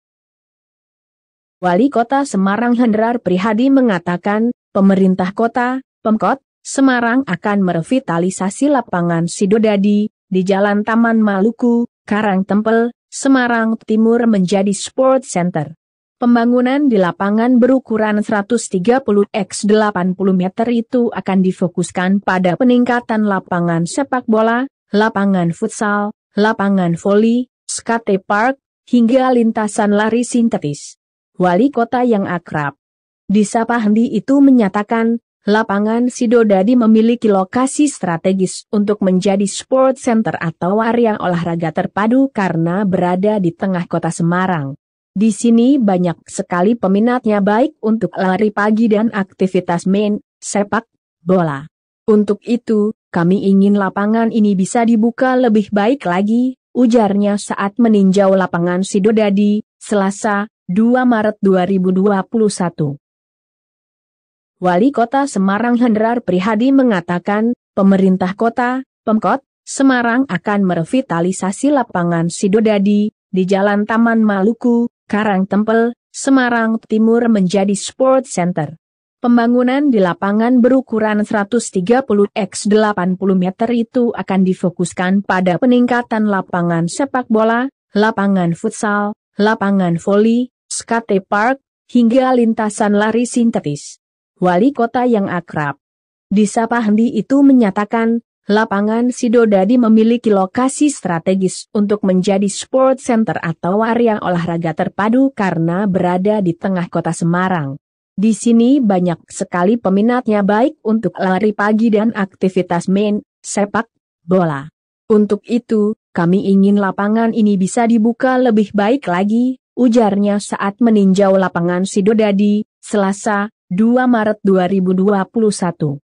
Wali Kota Semarang Hendrar Prihadi mengatakan, pemerintah kota, Pemkot, Semarang akan merevitalisasi lapangan Sidodadi, di Jalan Taman Maluku, Karangtempel, Semarang Timur menjadi sport center. Pembangunan di lapangan berukuran 130x80 meter itu akan difokuskan pada peningkatan lapangan sepak bola, lapangan futsal, lapangan voli, skate park, hingga lintasan lari sintetis. Wali kota yang akrab disapa Hendi itu menyatakan, lapangan Sidodadi memiliki lokasi strategis untuk menjadi sport center atau area olahraga terpadu karena berada di tengah kota Semarang. Di sini banyak sekali peminatnya baik untuk lari pagi dan aktivitas main, sepak bola. Untuk itu, kami ingin lapangan ini bisa dibuka lebih baik lagi, ujarnya saat meninjau lapangan Sidodadi, Selasa, 2 Maret 2021. Wali Kota Semarang Hendrar Prihadi mengatakan, pemerintah kota, Pemkot, Semarang akan merevitalisasi lapangan Sidodadi, di Jalan Taman Maluku, Karangtempel, Semarang Timur menjadi sport center. Pembangunan di lapangan berukuran 130x80 meter itu akan difokuskan pada peningkatan lapangan sepak bola, lapangan futsal, lapangan voli, skate park, hingga lintasan lari sintetis. Wali kota yang akrab disapa Hendi itu menyatakan, lapangan Sidodadi memiliki lokasi strategis untuk menjadi sport center atau area olahraga terpadu karena berada di tengah kota Semarang. Di sini banyak sekali peminatnya baik untuk lari pagi dan aktivitas main, sepak bola. Untuk itu, kami ingin lapangan ini bisa dibuka lebih baik lagi, ujarnya saat meninjau lapangan Sidodadi, Selasa, 2 Maret 2021.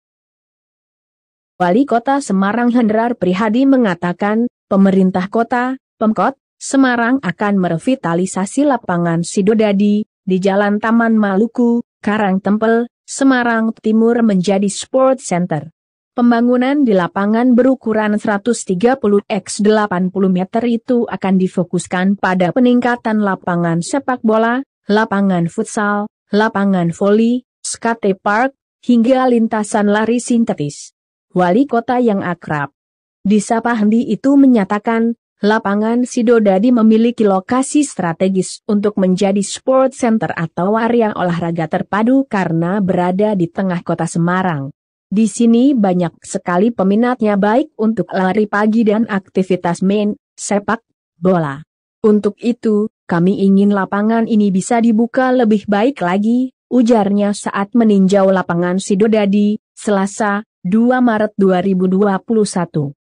Wali Kota Semarang Hendrar Prihadi mengatakan, pemerintah kota, Pemkot, Semarang akan merevitalisasi lapangan Sidodadi, di Jalan Taman Maluku, Karangtempel, Semarang Timur menjadi sport center. Pembangunan di lapangan berukuran 130x80 meter itu akan difokuskan pada peningkatan lapangan sepak bola, lapangan futsal, lapangan voli, skate park, hingga lintasan lari sintetis. Wali kota yang akrab disapa Hendi itu menyatakan, lapangan Sidodadi memiliki lokasi strategis untuk menjadi sport center atau area olahraga terpadu karena berada di tengah kota Semarang. Di sini banyak sekali peminatnya baik untuk lari pagi dan aktivitas main, sepak bola. Untuk itu, kami ingin lapangan ini bisa dibuka lebih baik lagi, ujarnya saat meninjau lapangan Sidodadi, Selasa, 2 Maret 2021.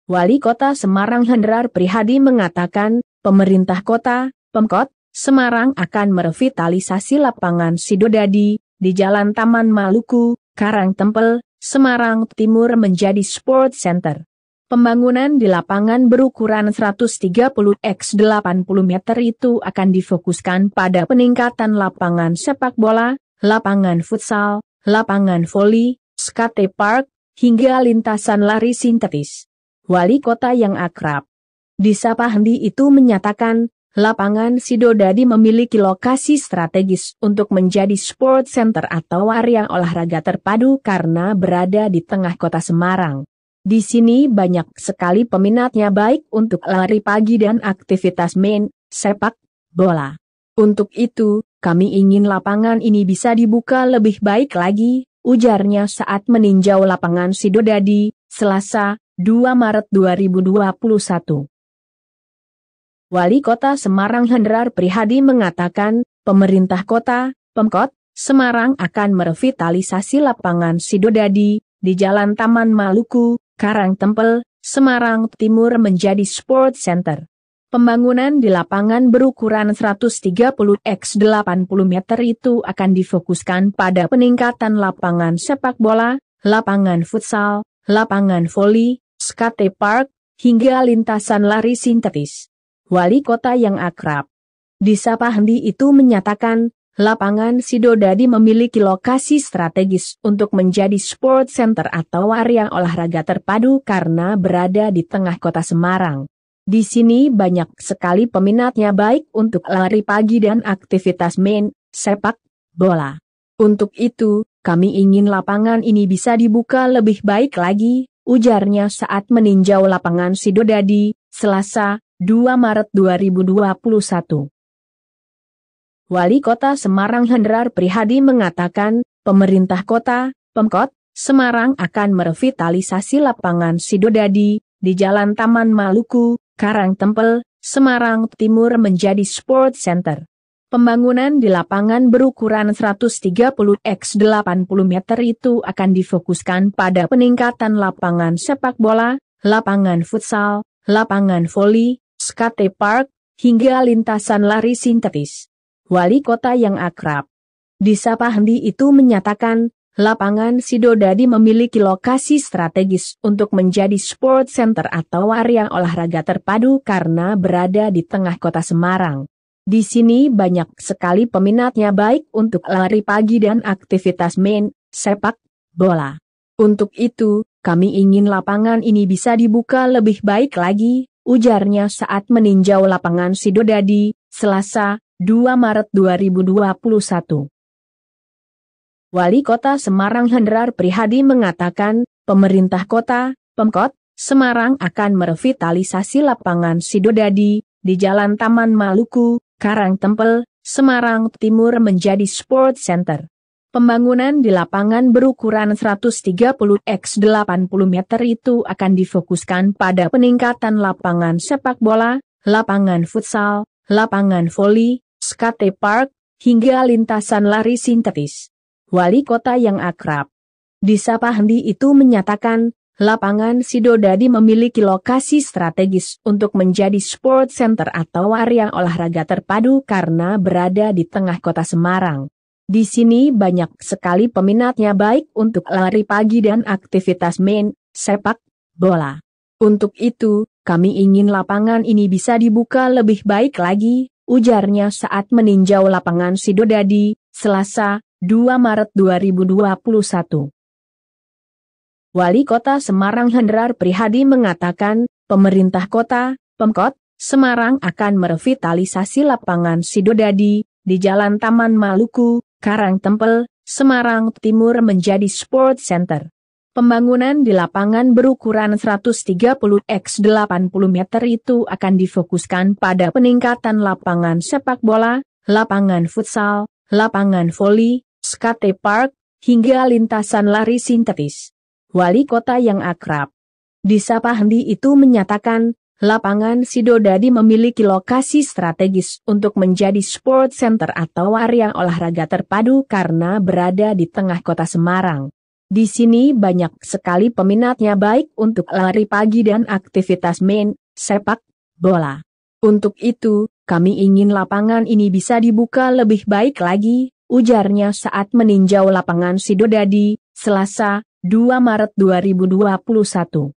Wali Kota Semarang Hendrar Prihadi mengatakan, pemerintah kota, Pemkot, Semarang akan merevitalisasi lapangan Sidodadi, di Jalan Taman Maluku, Karangtempel, Semarang Timur menjadi sport center. Pembangunan di lapangan berukuran 130x80 meter itu akan difokuskan pada peningkatan lapangan sepak bola, lapangan futsal, lapangan voli, skate park, hingga lintasan lari sintetis. Wali kota yang akrab disapa Hendi itu menyatakan, lapangan Sidodadi memiliki lokasi strategis untuk menjadi sport center atau area olahraga terpadu karena berada di tengah kota Semarang. Di sini banyak sekali peminatnya baik untuk lari pagi dan aktivitas main, sepak bola. Untuk itu, kami ingin lapangan ini bisa dibuka lebih baik lagi, ujarnya saat meninjau lapangan Sidodadi, Selasa, 2 Maret 2021. Wali Kota Semarang Hendrar Prihadi mengatakan, pemerintah kota, Pemkot, Semarang akan merevitalisasi lapangan Sidodadi, di Jalan Taman Maluku, Karangtempel, Semarang Timur menjadi sport center. Pembangunan di lapangan berukuran 130x80 meter itu akan difokuskan pada peningkatan lapangan sepak bola, lapangan futsal, lapangan voli, skate park, hingga lintasan lari sintetis. Wali kota yang akrab disapa Hendi itu menyatakan, lapangan Sidodadi memiliki lokasi strategis untuk menjadi sport center atau area olahraga terpadu karena berada di tengah kota Semarang. Di sini banyak sekali peminatnya baik untuk lari pagi dan aktivitas main, sepak bola. Untuk itu, kami ingin lapangan ini bisa dibuka lebih baik lagi, ujarnya saat meninjau lapangan Sidodadi, Selasa, 2 Maret 2021. Wali Kota Semarang Hendrar Prihadi mengatakan, pemerintah kota, Pemkot, Semarang akan merevitalisasi lapangan Sidodadi di Jalan Taman Maluku, Karangtempel, Semarang Timur menjadi sport center. Pembangunan di lapangan berukuran 130x80 meter itu akan difokuskan pada peningkatan lapangan sepak bola, lapangan futsal, lapangan voli, skatepark, hingga lintasan lari sintetis. Wali kota yang akrab disapa Hendi itu menyatakan, lapangan Sidodadi memiliki lokasi strategis untuk menjadi sport center atau area olahraga terpadu karena berada di tengah kota Semarang. Di sini banyak sekali peminatnya baik untuk lari pagi dan aktivitas main, sepak bola. Untuk itu, kami ingin lapangan ini bisa dibuka lebih baik lagi, ujarnya saat meninjau lapangan Sidodadi, Selasa, 2 Maret 2021. Wali Kota Semarang Hendrar Prihadi mengatakan, pemerintah kota, Pemkot, Semarang akan merevitalisasi lapangan Sidodadi di Jalan Taman Maluku, Karangtempel, Semarang Timur menjadi sport center. Pembangunan di lapangan berukuran 130x80 meter itu akan difokuskan pada peningkatan lapangan sepak bola, lapangan futsal, lapangan voli, skatepark, hingga lintasan lari sintetis. Wali kota yang akrab disapa Hendi itu menyatakan, lapangan Sidodadi memiliki lokasi strategis untuk menjadi sport center atau area olahraga terpadu karena berada di tengah kota Semarang. Di sini banyak sekali peminatnya baik untuk lari pagi dan aktivitas main, sepak bola. Untuk itu, kami ingin lapangan ini bisa dibuka lebih baik lagi, ujarnya saat meninjau lapangan Sidodadi, Selasa, 2 Maret 2021. Wali Kota Semarang Hendrar Prihadi mengatakan, pemerintah kota, Pemkot, Semarang akan merevitalisasi lapangan Sidodadi di Jalan Taman Maluku, Karangtempel, Semarang Timur menjadi sport center. Pembangunan di lapangan berukuran 130x80 meter itu akan difokuskan pada peningkatan lapangan sepak bola, lapangan futsal, lapangan voli, skatepark, hingga lintasan lari sintetis. Wali kota yang akrab disapa Hendi itu menyatakan, lapangan Sidodadi memiliki lokasi strategis untuk menjadi sport center atau area olahraga terpadu karena berada di tengah kota Semarang. Di sini banyak sekali peminatnya baik untuk lari pagi dan aktivitas main, sepak bola. Untuk itu, kami ingin lapangan ini bisa dibuka lebih baik lagi, ujarnya saat meninjau lapangan Sidodadi, Selasa, 2 Maret 2021.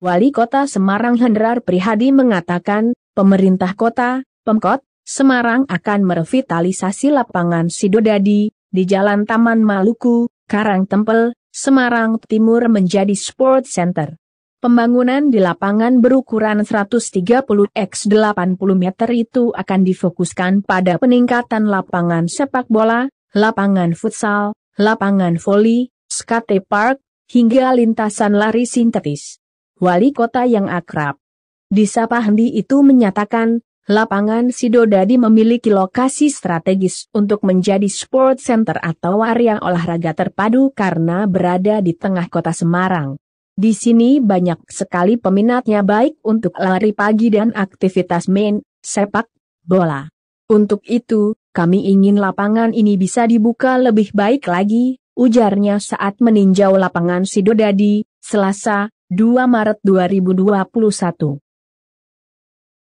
Wali Kota Semarang Hendrar Prihadi mengatakan, pemerintah kota, Pemkot, Semarang akan merevitalisasi lapangan Sidodadi di Jalan Taman Maluku, Karangtempel, Semarang Timur menjadi sport center. Pembangunan di lapangan berukuran 130x80 meter itu akan difokuskan pada peningkatan lapangan sepak bola, lapangan futsal, lapangan voli, skatepark, hingga lintasan lari sintetis. Wali kota yang akrab disapa Hendi itu menyatakan, lapangan Sidodadi memiliki lokasi strategis untuk menjadi sport center atau area olahraga terpadu karena berada di tengah kota Semarang. Di sini banyak sekali peminatnya baik untuk lari pagi dan aktivitas main, sepak bola. Untuk itu, kami ingin lapangan ini bisa dibuka lebih baik lagi, ujarnya saat meninjau lapangan Sidodadi, Selasa, 2 Maret 2021.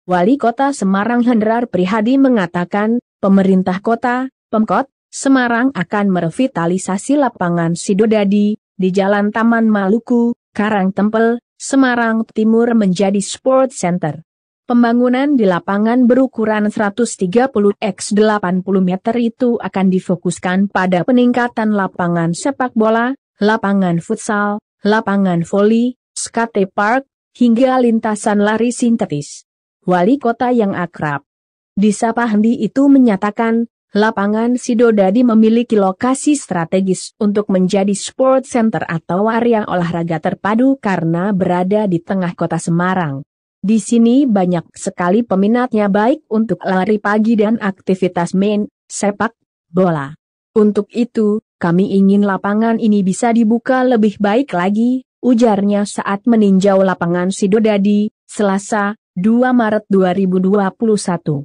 Wali Kota Semarang Hendrar Prihadi mengatakan, pemerintah kota, Pemkot, Semarang akan merevitalisasi lapangan Sidodadi di Jalan Taman Maluku, Karangtempel, Semarang Timur menjadi Sport Center. Pembangunan di lapangan berukuran 130x80 meter itu akan difokuskan pada peningkatan lapangan sepak bola, lapangan futsal, lapangan voli, skatepark, hingga lintasan lari sintetis. Wali kota yang akrab disapa Hendi itu menyatakan, lapangan Sidodadi memiliki lokasi strategis untuk menjadi sport center atau area olahraga terpadu karena berada di tengah kota Semarang. Di sini banyak sekali peminatnya baik untuk lari pagi dan aktivitas main, sepak bola. Untuk itu, kami ingin lapangan ini bisa dibuka lebih baik lagi, ujarnya saat meninjau lapangan Sidodadi, Selasa, 2 Maret 2021.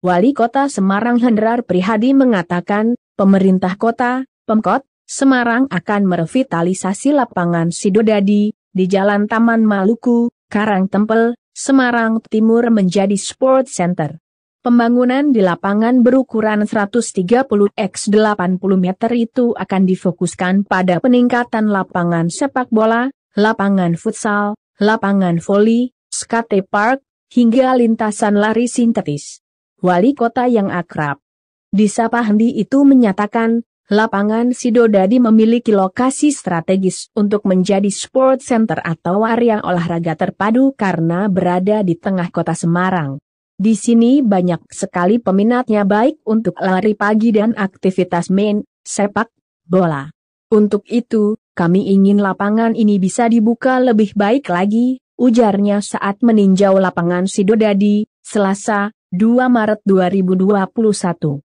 Wali Kota Semarang Hendrar Prihadi mengatakan, pemerintah kota, Pemkot, Semarang akan merevitalisasi lapangan Sidodadi di Jalan Taman Maluku, Karangtempel, Semarang Timur menjadi sport center. Pembangunan di lapangan berukuran 130x80 meter itu akan difokuskan pada peningkatan lapangan sepak bola, lapangan futsal, lapangan voli, skatepark, hingga lintasan lari sintetis. Wali kota yang akrab disapa Hendi itu menyatakan, lapangan Sidodadi memiliki lokasi strategis untuk menjadi sport center atau area olahraga terpadu karena berada di tengah kota Semarang. Di sini banyak sekali peminatnya baik untuk lari pagi dan aktivitas main, sepak bola. Untuk itu, kami ingin lapangan ini bisa dibuka lebih baik lagi, ujarnya saat meninjau lapangan Sidodadi, Selasa, 2 Maret 2021.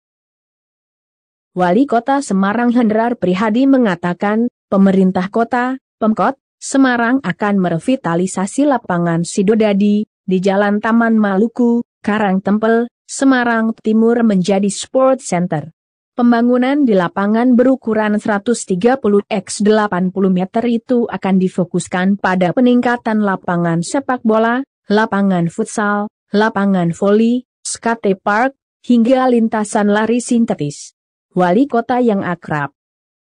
Wali Kota Semarang Hendrar Prihadi mengatakan, pemerintah kota, Pemkot, Semarang akan merevitalisasi lapangan Sidodadi di Jalan Taman Maluku, Karangtempel, Semarang Timur menjadi sport center. Pembangunan di lapangan berukuran 130x80 meter itu akan difokuskan pada peningkatan lapangan sepak bola, lapangan futsal, lapangan voli, skatepark, hingga lintasan lari sintetis. Wali kota yang akrab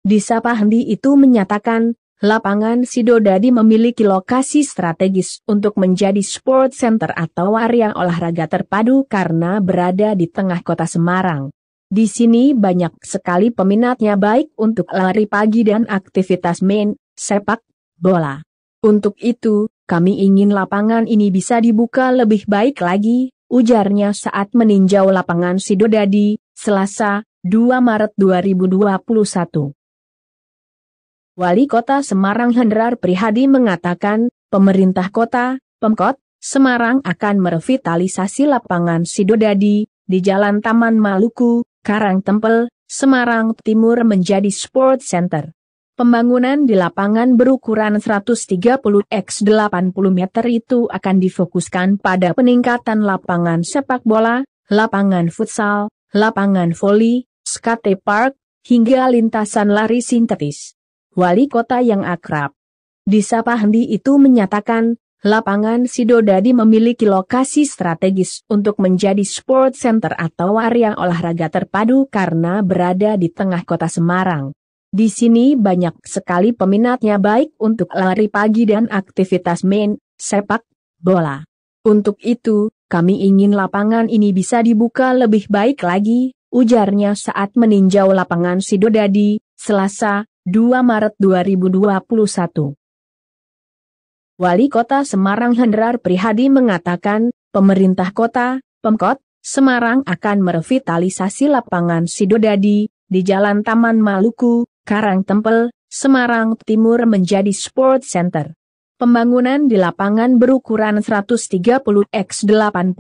disapa Hendi itu menyatakan, lapangan Sidodadi memiliki lokasi strategis untuk menjadi sport center atau area olahraga terpadu karena berada di tengah kota Semarang. Di sini banyak sekali peminatnya baik untuk lari pagi dan aktivitas main, sepak bola. Untuk itu, kami ingin lapangan ini bisa dibuka lebih baik lagi, ujarnya saat meninjau lapangan Sidodadi, Selasa, 2 Maret 2021. Wali Kota Semarang Hendrar Prihadi mengatakan, pemerintah kota, Pemkot, Semarang akan merevitalisasi lapangan Sidodadi di Jalan Taman Maluku, Karangtempel, Semarang Timur menjadi sport center. Pembangunan di lapangan berukuran 130x80 meter itu akan difokuskan pada peningkatan lapangan sepak bola, lapangan futsal, lapangan voli, skatepark, hingga lintasan lari sintetis. Wali kota yang akrab disapa Hendi itu menyatakan, lapangan Sidodadi memiliki lokasi strategis untuk menjadi sport center atau area olahraga terpadu karena berada di tengah kota Semarang. Di sini banyak sekali peminatnya baik untuk lari pagi dan aktivitas main, sepak bola. Untuk itu, kami ingin lapangan ini bisa dibuka lebih baik lagi, ujarnya saat meninjau lapangan Sidodadi, Selasa, 2 Maret 2021. Wali Kota Semarang Hendrar Prihadi mengatakan, pemerintah kota, Pemkot, Semarang akan merevitalisasi lapangan Sidodadi di Jalan Taman Maluku, Karangtempel, Semarang Timur menjadi sport center. Pembangunan di lapangan berukuran 130x80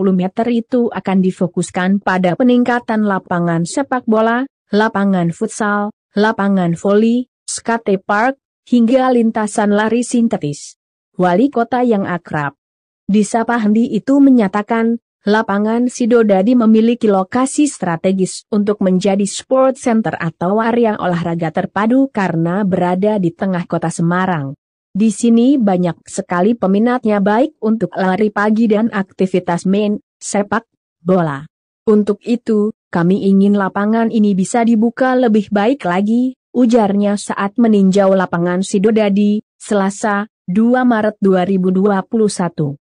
meter itu akan difokuskan pada peningkatan lapangan sepak bola, lapangan futsal, lapangan voli, skatepark, hingga lintasan lari sintetis. Wali kota yang akrab disapa Hendi itu menyatakan, lapangan Sidodadi memiliki lokasi strategis untuk menjadi sport center atau area olahraga terpadu karena berada di tengah kota Semarang. Di sini banyak sekali peminatnya baik untuk lari pagi dan aktivitas main, sepak bola. Untuk itu, kami ingin lapangan ini bisa dibuka lebih baik lagi, ujarnya saat meninjau lapangan Sidodadi, Selasa, 2 Maret 2021.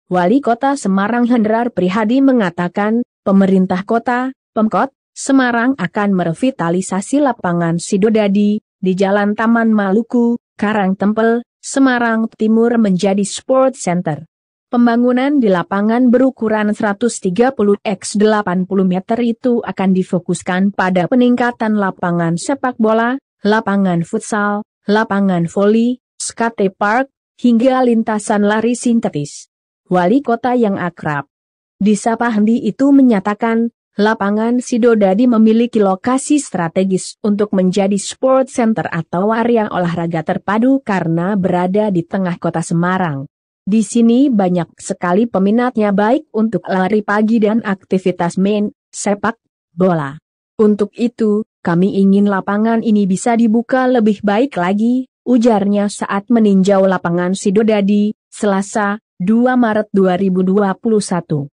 Wali Kota Semarang Hendrar Prihadi mengatakan, pemerintah kota, Pemkot, Semarang akan merevitalisasi lapangan Sidodadi di Jalan Taman Maluku, Karangtempel, Semarang Timur menjadi sport center. Pembangunan di lapangan berukuran 130x80 meter itu akan difokuskan pada peningkatan lapangan sepak bola, lapangan futsal, lapangan voli, skatepark, hingga lintasan lari sintetis. Wali kota yang akrab disapa Hendi itu menyatakan, lapangan Sidodadi memiliki lokasi strategis untuk menjadi sport center atau area olahraga terpadu karena berada di tengah kota Semarang. Di sini banyak sekali peminatnya baik untuk lari pagi dan aktivitas main, sepak bola. Untuk itu, kami ingin lapangan ini bisa dibuka lebih baik lagi, ujarnya saat meninjau lapangan Sidodadi, Selasa, 2 Maret 2021.